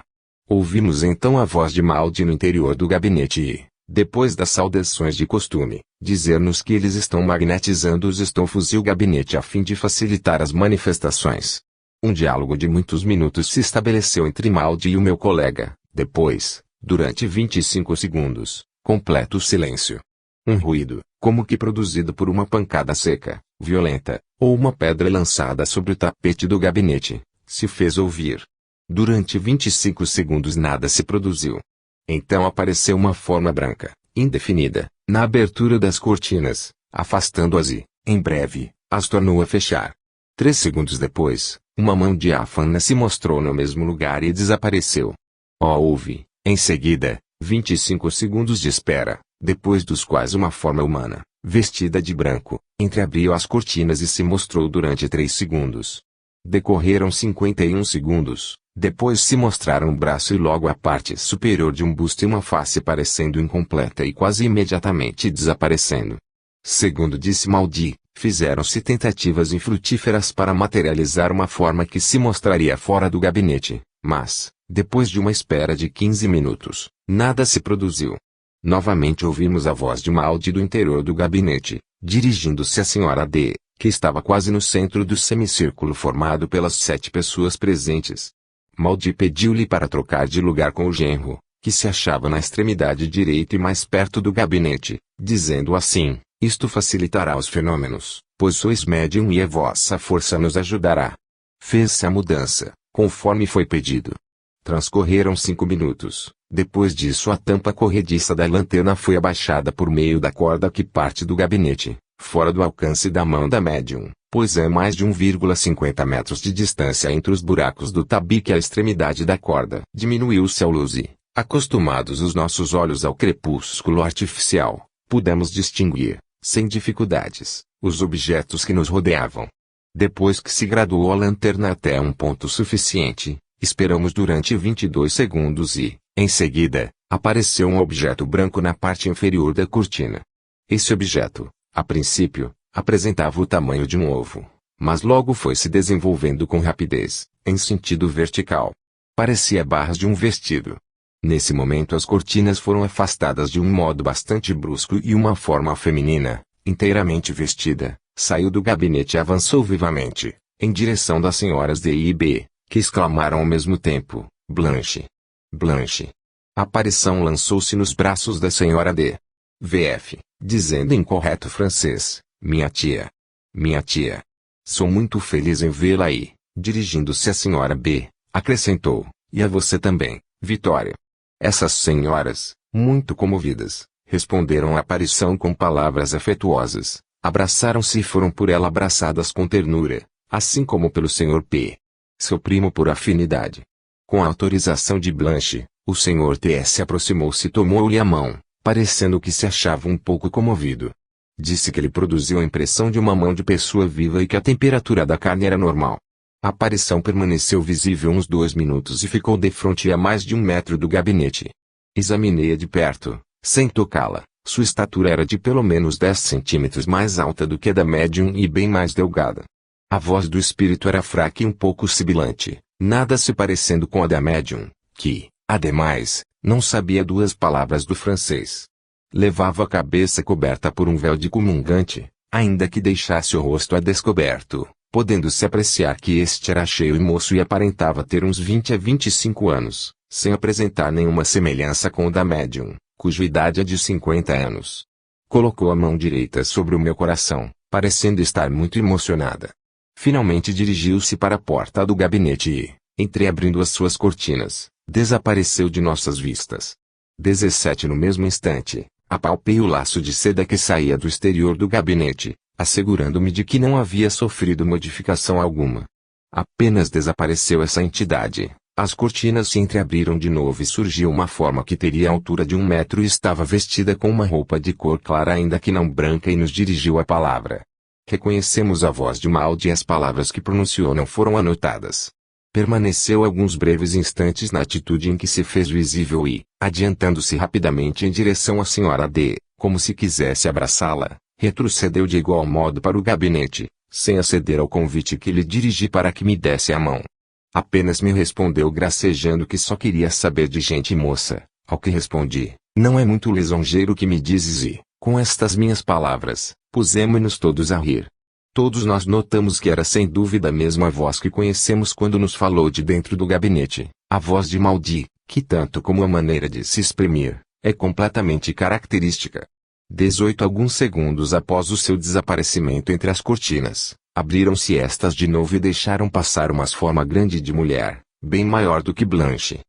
Speaker 1: Ouvimos então a voz de Maldi no interior do gabinete e, depois das saudações de costume, dizer-nos que eles estão magnetizando os estofos e o gabinete a fim de facilitar as manifestações. Um diálogo de muitos minutos se estabeleceu entre Maldi e o meu colega, depois, durante 25 segundos, completo silêncio. Um ruído, como que produzido por uma pancada seca, violenta, ou uma pedra lançada sobre o tapete do gabinete, se fez ouvir. Durante 25 segundos nada se produziu. Então apareceu uma forma branca, indefinida, na abertura das cortinas, afastando-as e, em breve, as tornou a fechar. 3 segundos depois, uma mão diáfana se mostrou no mesmo lugar e desapareceu. Houve, em seguida, 25 segundos de espera, depois dos quais uma forma humana, vestida de branco, entreabriu as cortinas e se mostrou durante 3 segundos. Decorreram 51 segundos, depois se mostraram um braço e logo a parte superior de um busto e uma face parecendo incompleta e quase imediatamente desaparecendo. Segundo disse Maldi, fizeram-se tentativas infrutíferas para materializar uma forma que se mostraria fora do gabinete, mas, depois de uma espera de 15 minutos, nada se produziu. Novamente ouvimos a voz de Maldi do interior do gabinete, dirigindo-se à senhora D, que estava quase no centro do semicírculo formado pelas 7 pessoas presentes. Maldi pediu-lhe para trocar de lugar com o genro, que se achava na extremidade direita e mais perto do gabinete, dizendo assim: isto facilitará os fenômenos, pois sois médium e a vossa força nos ajudará. Fez-se a mudança, conforme foi pedido. Transcorreram 5 minutos. Depois disso a tampa corrediça da lanterna foi abaixada por meio da corda que parte do gabinete, fora do alcance da mão da médium, pois é mais de 1,50 metros de distância entre os buracos do tabique e a extremidade da corda. Diminuiu-se a luz e, acostumados os nossos olhos ao crepúsculo artificial, pudemos distinguir, sem dificuldades, os objetos que nos rodeavam. Depois que se graduou a lanterna até um ponto suficiente, esperamos durante 22 segundos e, em seguida, apareceu um objeto branco na parte inferior da cortina. Esse objeto, a princípio, apresentava o tamanho de um ovo, mas logo foi se desenvolvendo com rapidez, em sentido vertical. Parecia barras de um vestido. Nesse momento as cortinas foram afastadas de um modo bastante brusco e uma forma feminina, inteiramente vestida, saiu do gabinete e avançou vivamente, em direção das senhoras D e B, que exclamaram ao mesmo tempo: Blanche! Blanche! A aparição lançou-se nos braços da senhora D. VF, dizendo em correto francês: minha tia. Minha tia. Sou muito feliz em vê-la aí. Dirigindo-se à senhora B, acrescentou: e a você também, Vitória. Essas senhoras, muito comovidas, Responderam à aparição com palavras afetuosas, abraçaram-se e foram por ela abraçadas com ternura, assim como pelo Sr. P. seu primo por afinidade. Com a autorização de Blanche, o Sr. T.S. aproximou-se e tomou-lhe a mão, parecendo que se achava um pouco comovido. Disse que ele produziu a impressão de uma mão de pessoa viva e que a temperatura da carne era normal. A aparição permaneceu visível uns 2 minutos e ficou defronte a mais de 1 metro do gabinete. Examinei-a de perto, sem tocá-la. Sua estatura era de pelo menos 10 centímetros mais alta do que a da médium e bem mais delgada. A voz do espírito era fraca e um pouco sibilante, nada se parecendo com a da médium, que, ademais, não sabia 2 palavras do francês. Levava a cabeça coberta por um véu de comungante, ainda que deixasse o rosto a descoberto, podendo-se apreciar que este era cheio e moço e aparentava ter uns 20 a 25 anos, sem apresentar nenhuma semelhança com o da médium, cuja idade é de 50 anos. Colocou a mão direita sobre o meu coração, parecendo estar muito emocionada. Finalmente dirigiu-se para a porta do gabinete e, entreabrindo as suas cortinas, desapareceu de nossas vistas. 17 No mesmo instante, apalpei o laço de seda que saía do exterior do gabinete, assegurando-me de que não havia sofrido modificação alguma. Apenas desapareceu essa entidade. As cortinas se entreabriram de novo e surgiu uma forma que teria a altura de 1 metro e estava vestida com uma roupa de cor clara ainda que não branca e nos dirigiu a palavra. Reconhecemos a voz de Maldi e as palavras que pronunciou não foram anotadas. Permaneceu alguns breves instantes na atitude em que se fez visível e, adiantando-se rapidamente em direção à senhora D, como se quisesse abraçá-la, retrocedeu de igual modo para o gabinete, sem aceder ao convite que lhe dirigi para que me desse a mão. Apenas me respondeu gracejando que só queria saber de gente moça, ao que respondi, não é muito lisonjeiro o que me dizes e, com estas minhas palavras, pusemo-nos todos a rir. Todos nós notamos que era sem dúvida a mesma voz que conhecemos quando nos falou de dentro do gabinete, a voz de Maldi, que tanto como a maneira de se exprimir, é completamente característica. 18 Alguns segundos após o seu desaparecimento entre as cortinas, abriram-se estas de novo e deixaram passar uma forma grande de mulher, bem maior do que Blanche.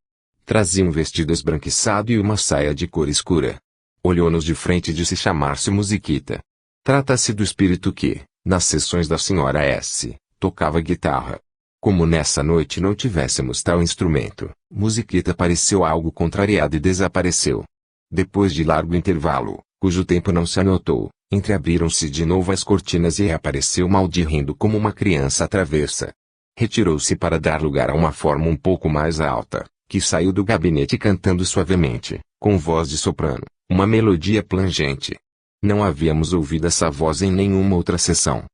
Speaker 1: Trazia um vestido esbranquiçado e uma saia de cor escura. Olhou-nos de frente e disse chamar-se Musiquita. Trata-se do espírito que, nas sessões da senhora S., tocava guitarra. Como nessa noite não tivéssemos tal instrumento, Musiquita pareceu algo contrariada e desapareceu. Depois de largo intervalo, cujo tempo não se anotou, entreabriram-se de novo as cortinas e reapareceu Maldi rindo como uma criança travessa. Retirou-se para dar lugar a uma forma um pouco mais alta, que saiu do gabinete cantando suavemente, com voz de soprano, uma melodia plangente. Não havíamos ouvido essa voz em nenhuma outra sessão.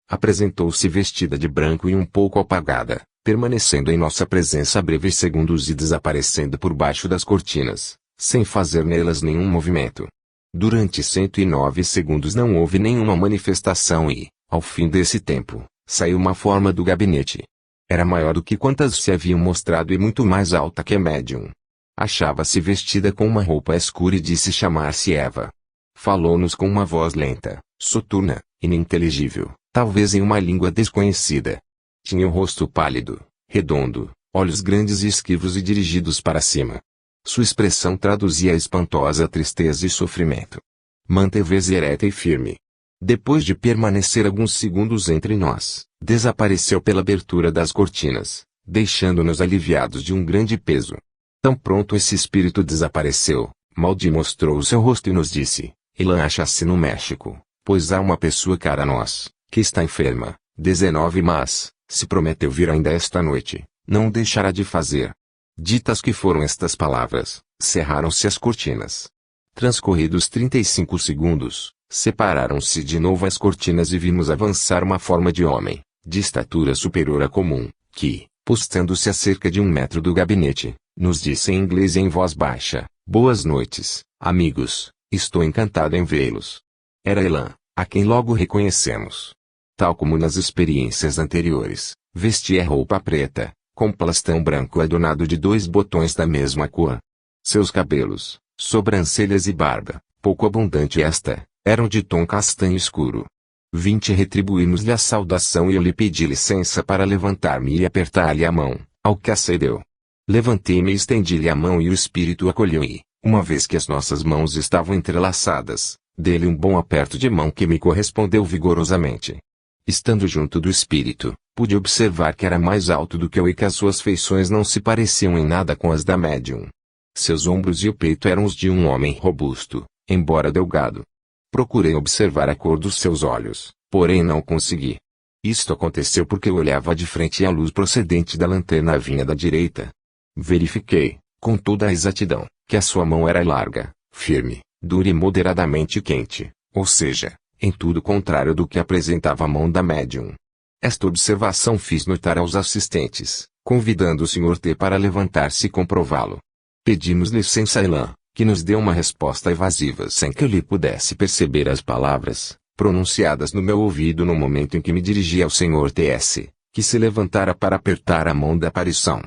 Speaker 1: Apresentou-se vestida de branco e um pouco apagada, permanecendo em nossa presença breves segundos e desaparecendo por baixo das cortinas, sem fazer nelas nenhum movimento. Durante 109 segundos não houve nenhuma manifestação e, ao fim desse tempo, saiu uma forma do gabinete. Era maior do que quantas se haviam mostrado e muito mais alta que a médium. Achava-se vestida com uma roupa escura e disse chamar-se Eva. Falou-nos com uma voz lenta, soturna, ininteligível, talvez em uma língua desconhecida. Tinha o rosto pálido, redondo, olhos grandes e esquivos e dirigidos para cima. Sua expressão traduzia a espantosa tristeza e sofrimento. Manteve-se ereta e firme. Depois de permanecer alguns segundos entre nós, desapareceu pela abertura das cortinas, deixando-nos aliviados de um grande peso. Tão pronto esse espírito desapareceu, Maldi mostrou o seu rosto e nos disse, Elan acha-se no México, pois há uma pessoa cara a nós, que está enferma. 19 Mas, se prometeu vir ainda esta noite, não deixará de fazer. Ditas que foram estas palavras, cerraram-se as cortinas. Transcorridos 35 segundos, separaram-se de novo as cortinas e vimos avançar uma forma de homem, de estatura superior à comum, que, postando-se a cerca de 1 metro do gabinete, nos disse em inglês e em voz baixa, boas noites, amigos, estou encantado em vê-los. Era Elan, a quem logo reconhecemos. Tal como nas experiências anteriores, vestia roupa preta, com plastão branco adornado de 2 botões da mesma cor. Seus cabelos, sobrancelhas e barba, pouco abundante esta, eram de tom castanho escuro. 20 Retribuímos-lhe a saudação e eu lhe pedi licença para levantar-me e apertar-lhe a mão, ao que acedeu. Levantei-me e estendi-lhe a mão e o espírito acolheu e, Uma vez que as nossas mãos estavam entrelaçadas, dei-lhe um bom aperto de mão que me correspondeu vigorosamente. Estando junto do espírito, pude observar que era mais alto do que eu e que as suas feições não se pareciam em nada com as da médium. Seus ombros e o peito eram os de um homem robusto, embora delgado. Procurei observar a cor dos seus olhos, porém não consegui. Isto aconteceu porque eu olhava de frente e a luz procedente da lanterna vinha da direita. Verifiquei, com toda a exatidão, que a sua mão era larga, firme, dura e moderadamente quente, ou seja, em tudo contrário do que apresentava a mão da médium. Esta observação fiz notar aos assistentes, convidando o Sr. T para levantar-se e comprová-lo. Pedimos licença a Elan, que nos deu uma resposta evasiva sem que eu lhe pudesse perceber as palavras, pronunciadas no meu ouvido no momento em que me dirigia ao Sr. T.S., que se levantara para apertar a mão da aparição.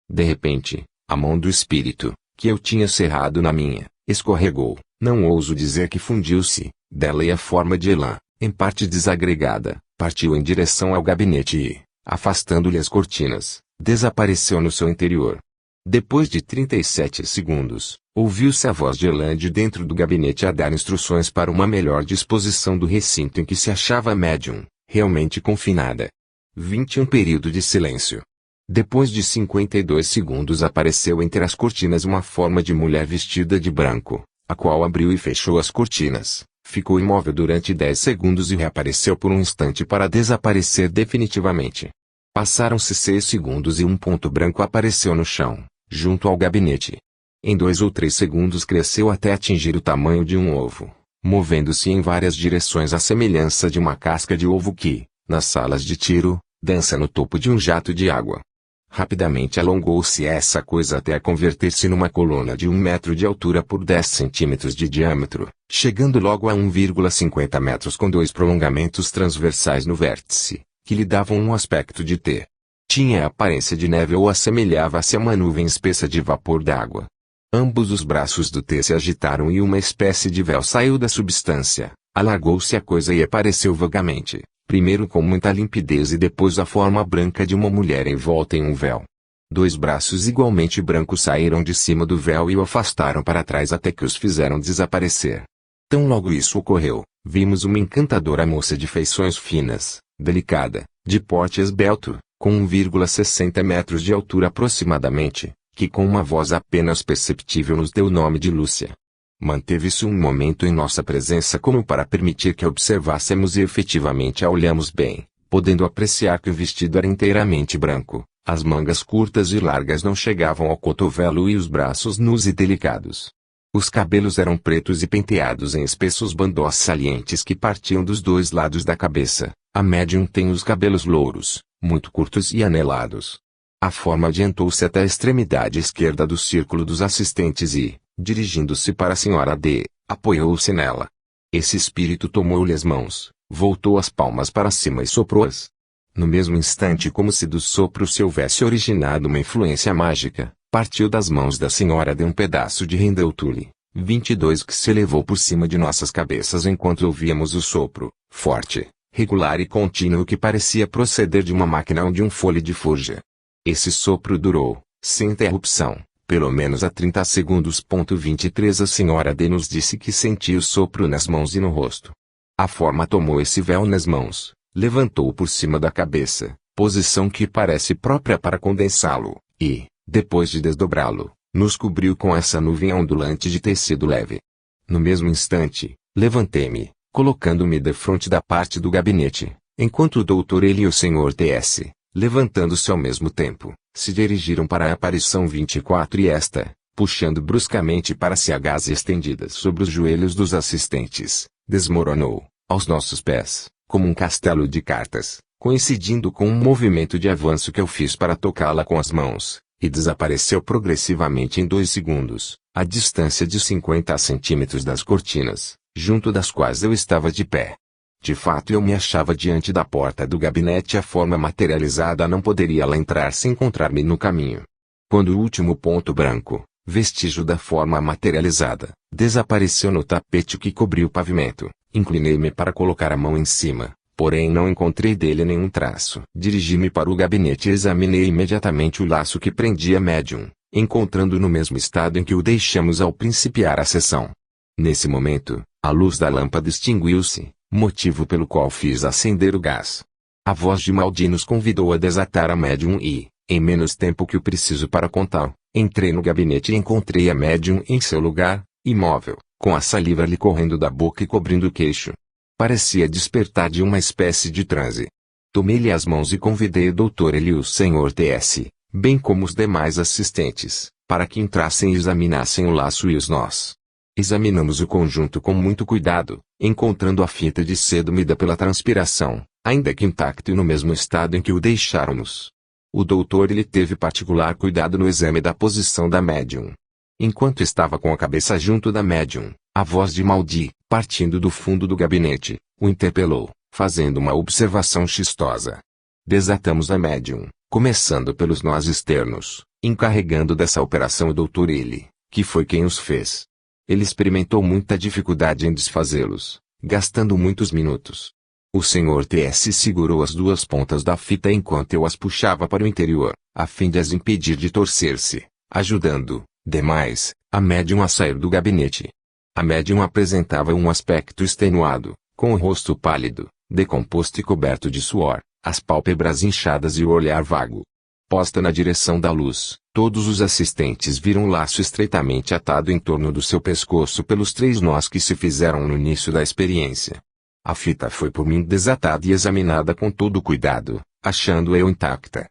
Speaker 1: De repente, a mão do espírito, que eu tinha cerrado na minha, escorregou, não ouso dizer que fundiu-se, dela e a forma de Elan, em parte desagregada, partiu em direção ao gabinete e, afastando-lhe as cortinas, desapareceu no seu interior. Depois de 37 segundos, ouviu-se a voz de Elan de dentro do gabinete a dar instruções para uma melhor disposição do recinto em que se achava a médium, realmente confinada. 21 período de silêncio. Depois de 52 segundos apareceu entre as cortinas uma forma de mulher vestida de branco, a qual abriu e fechou as cortinas, ficou imóvel durante 10 segundos e reapareceu por um instante para desaparecer definitivamente. Passaram-se 6 segundos e um ponto branco apareceu no chão, junto ao gabinete. Em 2 ou 3 segundos cresceu até atingir o tamanho de um ovo, movendo-se em várias direções à semelhança de uma casca de ovo que, nas salas de tiro, dança no topo de um jato de água. Rapidamente alongou-se essa coisa até a converter-se numa coluna de 1 metro de altura por 10 centímetros de diâmetro, chegando logo a 1,50 metros com 2 prolongamentos transversais no vértice, que lhe davam um aspecto de T. Tinha a aparência de neve ou assemelhava-se a uma nuvem espessa de vapor d'água. Ambos os braços do T se agitaram e uma espécie de véu saiu da substância, alargou-se a coisa e apareceu vagamente, primeiro com muita limpidez e depois a forma branca de uma mulher envolta em um véu. 2 braços igualmente brancos saíram de cima do véu e o afastaram para trás até que os fizeram desaparecer. Tão logo isso ocorreu, vimos uma encantadora moça de feições finas, delicada, de porte esbelto, com 1,60 metros de altura aproximadamente, que com uma voz apenas perceptível nos deu o nome de Lúcia. Manteve-se um momento em nossa presença como para permitir que a observássemos e efetivamente a olhamos bem, podendo apreciar que o vestido era inteiramente branco, as mangas curtas e largas não chegavam ao cotovelo e os braços nus e delicados. Os cabelos eram pretos e penteados em espessos bandós salientes que partiam dos 2 lados da cabeça. A médium tem os cabelos louros, muito curtos e anelados. A forma adiantou-se até a extremidade esquerda do círculo dos assistentes e, dirigindo-se para a senhora D, apoiou-se nela. Esse espírito tomou-lhe as mãos, voltou as palmas para cima e soprou-as. No mesmo instante, como se do sopro se houvesse originado uma influência mágica, partiu das mãos da senhora D um pedaço de Rendeutule, 22 que se elevou por cima de nossas cabeças enquanto ouvíamos o sopro, forte, regular e contínuo que parecia proceder de uma máquina ou de um folhe de forja. Esse sopro durou, sem interrupção, pelo menos a 30 segundos. 23 A senhora D nos disse que sentia o sopro nas mãos e no rosto. A forma tomou esse véu nas mãos, levantou-o por cima da cabeça, posição que parece própria para condensá-lo, e, depois de desdobrá-lo, nos cobriu com essa nuvem ondulante de tecido leve. No mesmo instante, levantei-me, colocando-me defronte da parte do gabinete, enquanto o doutor ele e o Sr. T.S., levantando-se ao mesmo tempo, se dirigiram para a aparição 24 e esta, puxando bruscamente para si a gaze estendidas sobre os joelhos dos assistentes, desmoronou, aos nossos pés, como um castelo de cartas, coincidindo com um movimento de avanço que eu fiz para tocá-la com as mãos, e desapareceu progressivamente em 2 segundos, à distância de 50 centímetros das cortinas, junto das quais eu estava de pé. De fato eu me achava diante da porta do gabinete e a forma materializada não poderia lá entrar sem encontrar-me no caminho. Quando o último ponto branco, vestígio da forma materializada, desapareceu no tapete que cobria o pavimento, inclinei-me para colocar a mão em cima, porém não encontrei dele nenhum traço. Dirigi-me para o gabinete e examinei imediatamente o laço que prendia a médium, encontrando no mesmo estado em que o deixamos ao principiar a sessão. Nesse momento, a luz da lâmpada extinguiu-se, motivo pelo qual fiz acender o gás. A voz de Maldi nos convidou a desatar a médium e, em menos tempo que o preciso para contar, entrei no gabinete e encontrei a médium em seu lugar, imóvel, com a saliva lhe correndo da boca e cobrindo o queixo. Parecia despertar de uma espécie de transe. Tomei-lhe as mãos e convidei o Dr. Eli e o Sr. T.S., bem como os demais assistentes, para que entrassem e examinassem o laço e os nós. Examinamos o conjunto com muito cuidado, encontrando a fita de seda umida pela transpiração, ainda que intacto e no mesmo estado em que o deixáramos. O doutor Eli teve particular cuidado no exame da posição da médium. Enquanto estava com a cabeça junto da médium, a voz de Maldi, partindo do fundo do gabinete, o interpelou, fazendo uma observação xistosa. Desatamos a médium, começando pelos nós externos, encarregando dessa operação o doutor Eli, que foi quem os fez. Ele experimentou muita dificuldade em desfazê-los, gastando muitos minutos. O Sr. T.S. segurou as duas pontas da fita enquanto eu as puxava para o interior, a fim de as impedir de torcer-se, ajudando, demais, a médium a sair do gabinete. A médium apresentava um aspecto extenuado, com o rosto pálido, decomposto e coberto de suor, as pálpebras inchadas e o olhar vago. Posta na direção da luz, todos os assistentes viram um laço estreitamente atado em torno do seu pescoço pelos 3 nós que se fizeram no início da experiência. A fita foi por mim desatada e examinada com todo cuidado, achando-a eu intacta.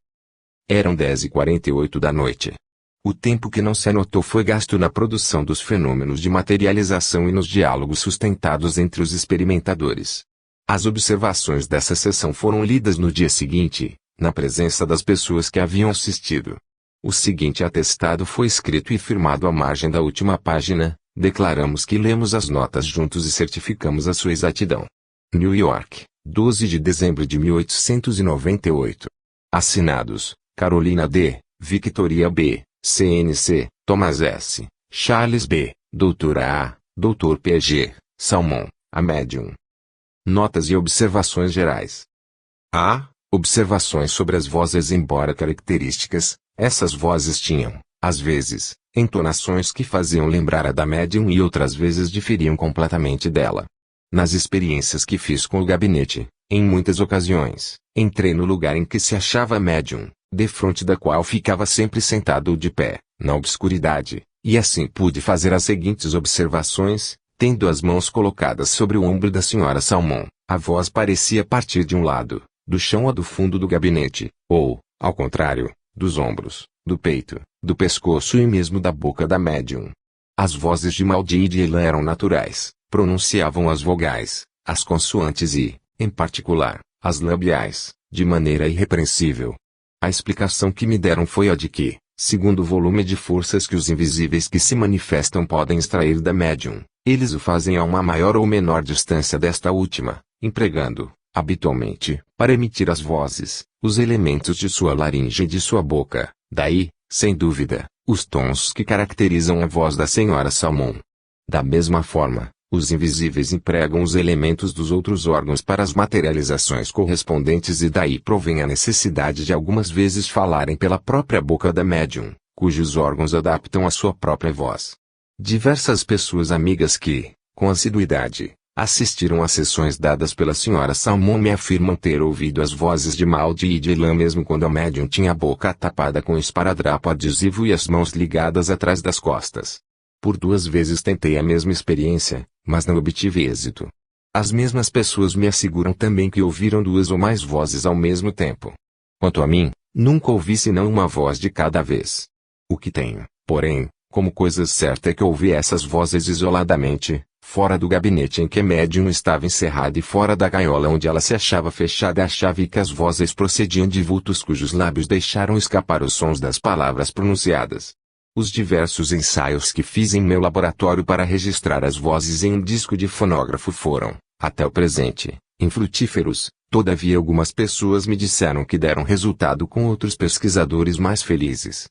Speaker 1: Eram 10h48 da noite. O tempo que não se anotou foi gasto na produção dos fenômenos de materialização e nos diálogos sustentados entre os experimentadores. As observações dessa sessão foram lidas no dia seguinte, na presença das pessoas que haviam assistido. O seguinte atestado foi escrito e firmado à margem da última página. Declaramos que lemos as notas juntos e certificamos a sua exatidão. New York, 12 de dezembro de 1898. Assinados: Carolina D., Victoria B., CNC, Thomas S., Charles B., Doutora A., Dr. P.G., Salmon, a médium. Notas e observações gerais. A. Observações sobre as vozes. Embora características, essas vozes tinham, às vezes, entonações que faziam lembrar a da médium e outras vezes diferiam completamente dela. Nas experiências que fiz com o gabinete, em muitas ocasiões, entrei no lugar em que se achava a médium, defronte da qual ficava sempre sentado ou de pé, na obscuridade, e assim pude fazer as seguintes observações, tendo as mãos colocadas sobre o ombro da senhora Salmon. A voz parecia partir de um lado, do chão ou do fundo do gabinete, ou, ao contrário, dos ombros, do peito, do pescoço e mesmo da boca da médium. As vozes de Maldi e de Elan eram naturais, pronunciavam as vogais, as consoantes e, em particular, as labiais, de maneira irrepreensível. A explicação que me deram foi a de que, segundo o volume de forças que os invisíveis que se manifestam podem extrair da médium, eles o fazem a uma maior ou menor distância desta última, empregando, habitualmente, para emitir as vozes, os elementos de sua laringe e de sua boca, daí, sem dúvida, os tons que caracterizam a voz da senhora Salmon. Da mesma forma, os invisíveis empregam os elementos dos outros órgãos para as materializações correspondentes e daí provém a necessidade de algumas vezes falarem pela própria boca da médium, cujos órgãos adaptam a sua própria voz. Diversas pessoas amigas que, com assiduidade, assistiram às sessões dadas pela senhora Salmon me afirmam ter ouvido as vozes de Maldi e de Elan mesmo quando a médium tinha a boca tapada com esparadrapo adesivo e as mãos ligadas atrás das costas. Por 2 vezes tentei a mesma experiência, mas não obtive êxito. As mesmas pessoas me asseguram também que ouviram 2 ou mais vozes ao mesmo tempo. Quanto a mim, nunca ouvi senão uma voz de cada vez. O que tenho, porém, como coisa certa é que ouvi essas vozes isoladamente, fora do gabinete em que a médium estava encerrada e fora da gaiola onde ela se achava fechada à chave e que as vozes procediam de vultos cujos lábios deixaram escapar os sons das palavras pronunciadas. Os diversos ensaios que fiz em meu laboratório para registrar as vozes em um disco de fonógrafo foram, até o presente, infrutíferos. Todavia algumas pessoas me disseram que deram resultado com outros pesquisadores mais felizes.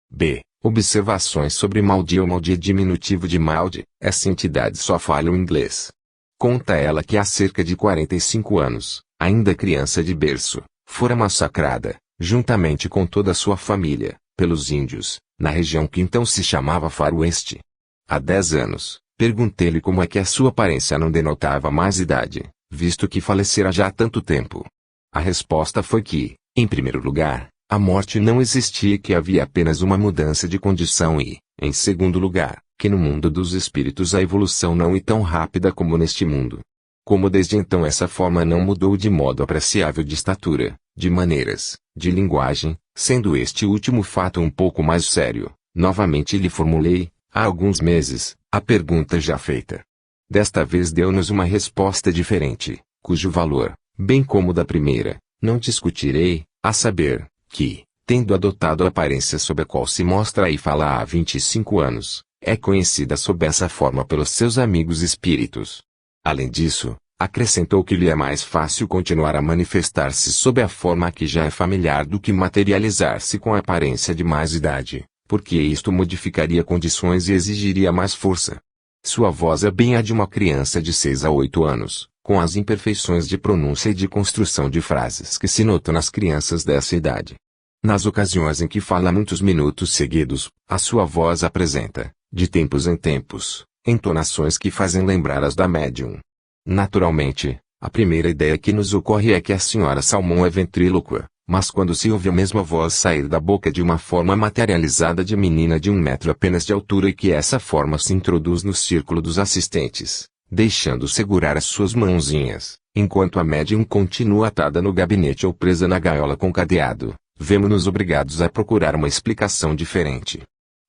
Speaker 1: B. Observações sobre Maldi ou Maldi é diminutivo de Maldi. Essa entidade só fala o inglês. Conta ela que há cerca de 45 anos, ainda criança de berço, fora massacrada, juntamente com toda a sua família, pelos índios, na região que então se chamava Faroeste. Há 10 anos, perguntei-lhe como é que a sua aparência não denotava mais idade, visto que falecera já há tanto tempo. A resposta foi que, em primeiro lugar, a morte não existia e que havia apenas uma mudança de condição e, em segundo lugar, que no mundo dos espíritos a evolução não é tão rápida como neste mundo. Como desde então essa forma não mudou de modo apreciável de estatura, de maneiras, de linguagem, sendo este último fato um pouco mais sério, novamente lhe formulei, há alguns meses, a pergunta já feita. Desta vez deu-nos uma resposta diferente, cujo valor, bem como da primeira, não discutirei, a saber, que, tendo adotado a aparência sob a qual se mostra e fala há 25 anos, é conhecida sob essa forma pelos seus amigos espíritos. Além disso, acrescentou que lhe é mais fácil continuar a manifestar-se sob a forma que já é familiar do que materializar-se com a aparência de mais idade, porque isto modificaria condições e exigiria mais força. Sua voz é bem a de uma criança de 6 a 8 anos, com as imperfeições de pronúncia e de construção de frases que se notam nas crianças dessa idade. Nas ocasiões em que fala muitos minutos seguidos, a sua voz apresenta, de tempos em tempos, entonações que fazem lembrar as da médium. Naturalmente, a primeira ideia que nos ocorre é que a senhora Salmão é ventrílocua, mas quando se ouve a mesma voz sair da boca de uma forma materializada de menina de 1 metro apenas de altura e que essa forma se introduz no círculo dos assistentes, deixando segurar as suas mãozinhas, enquanto a médium continua atada no gabinete ou presa na gaiola com cadeado, vemo-nos obrigados a procurar uma explicação diferente.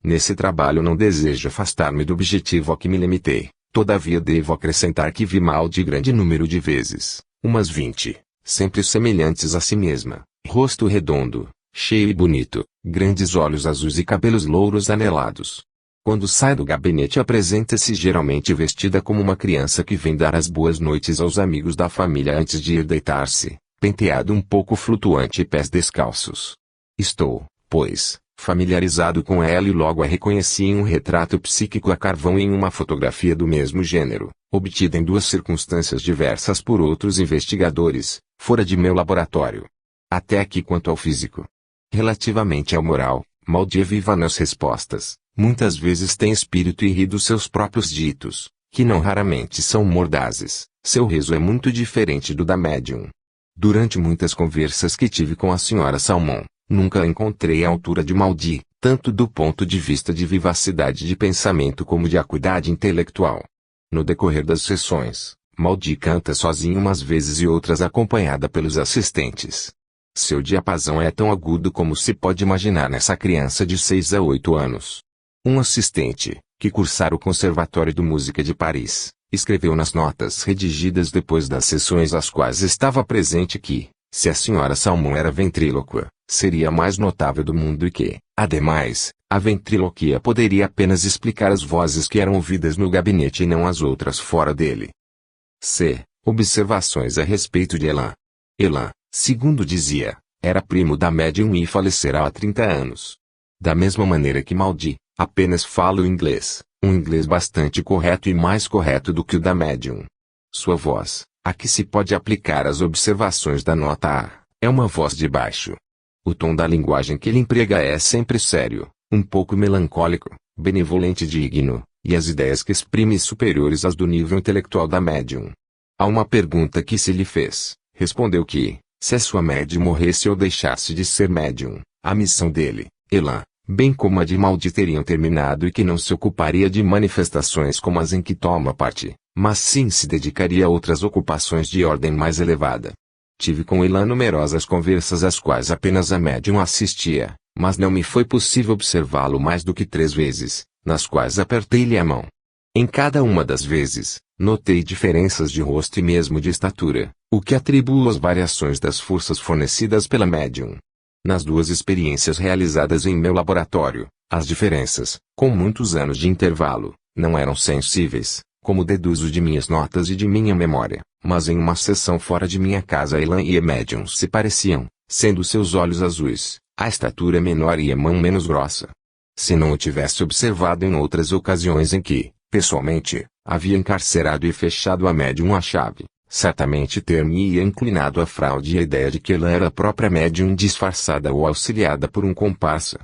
Speaker 1: Nesse trabalho não desejo afastar-me do objetivo a que me limitei, todavia devo acrescentar que vi mal de grande número de vezes, umas 20, sempre semelhantes a si mesma, rosto redondo, cheio e bonito, grandes olhos azuis e cabelos louros anelados. Quando sai do gabinete apresenta-se geralmente vestida como uma criança que vem dar as boas noites aos amigos da família antes de ir deitar-se, penteado um pouco flutuante e pés descalços. Estou, pois, familiarizado com ela e logo a reconheci em um retrato psíquico a carvão e em uma fotografia do mesmo gênero, obtida em 2 circunstâncias diversas por outros investigadores, fora de meu laboratório. Até aqui quanto ao físico. Relativamente ao moral, Maudie é viva nas respostas, muitas vezes tem espírito e ri dos seus próprios ditos, que não raramente são mordazes, seu riso é muito diferente do da médium. Durante muitas conversas que tive com a senhora Salmão, nunca a encontrei à altura de Maudie, tanto do ponto de vista de vivacidade de pensamento como de acuidade intelectual. No decorrer das sessões, Maudie canta sozinho umas vezes e outras acompanhada pelos assistentes. Seu diapasão é tão agudo como se pode imaginar nessa criança de 6 a 8 anos. Um assistente, que cursara o Conservatório de Música de Paris, escreveu nas notas redigidas depois das sessões às quais estava presente que, se a senhora Salmão era ventrílocua, seria a mais notável do mundo e que, ademais, a ventriloquia poderia apenas explicar as vozes que eram ouvidas no gabinete e não as outras fora dele. C. Observações a respeito de Elan. Elan, segundo dizia, era primo da médium e falecerá há 30 anos. Da mesma maneira que Maudie, apenas fala o inglês, um inglês bastante correto e mais correto do que o da médium. Sua voz, a que se pode aplicar as observações da nota A, é uma voz de baixo. O tom da linguagem que ele emprega é sempre sério, um pouco melancólico, benevolente e digno, e as ideias que exprime superiores às do nível intelectual da médium. A uma pergunta que se lhe fez, respondeu que, se a sua médium morresse ou deixasse de ser médium, a missão dele, Elan, bem como a de Maudie teriam terminado e que não se ocuparia de manifestações como as em que toma parte, mas sim se dedicaria a outras ocupações de ordem mais elevada. Tive com Elan numerosas conversas às quais apenas a médium assistia, mas não me foi possível observá-lo mais do que 3 vezes, nas quais apertei-lhe a mão. Em cada uma das vezes, notei diferenças de rosto e mesmo de estatura, o que atribuo às variações das forças fornecidas pela médium. Nas 2 experiências realizadas em meu laboratório, as diferenças, com muitos anos de intervalo, não eram sensíveis, como deduzo de minhas notas e de minha memória, mas em uma sessão fora de minha casa Elan e a médium se pareciam, sendo seus olhos azuis, a estatura menor e a mão menos grossa. Se não o tivesse observado em outras ocasiões em que, pessoalmente, havia encarcerado e fechado a médium à chave, certamente ter-me-ia inclinado à fraude e à ideia de que ela era a própria médium disfarçada ou auxiliada por um comparsa.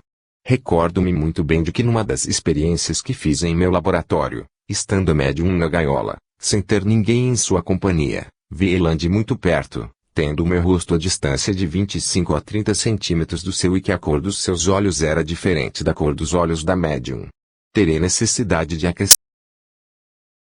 Speaker 1: Recordo-me muito bem de que numa das experiências que fiz em meu laboratório, estando a médium na gaiola, sem ter ninguém em sua companhia, vi ela de muito perto, tendo o meu rosto a distância de 25 a 30 centímetros do seu e que a cor dos seus olhos era diferente da cor dos olhos da médium. Terei necessidade de acrescentar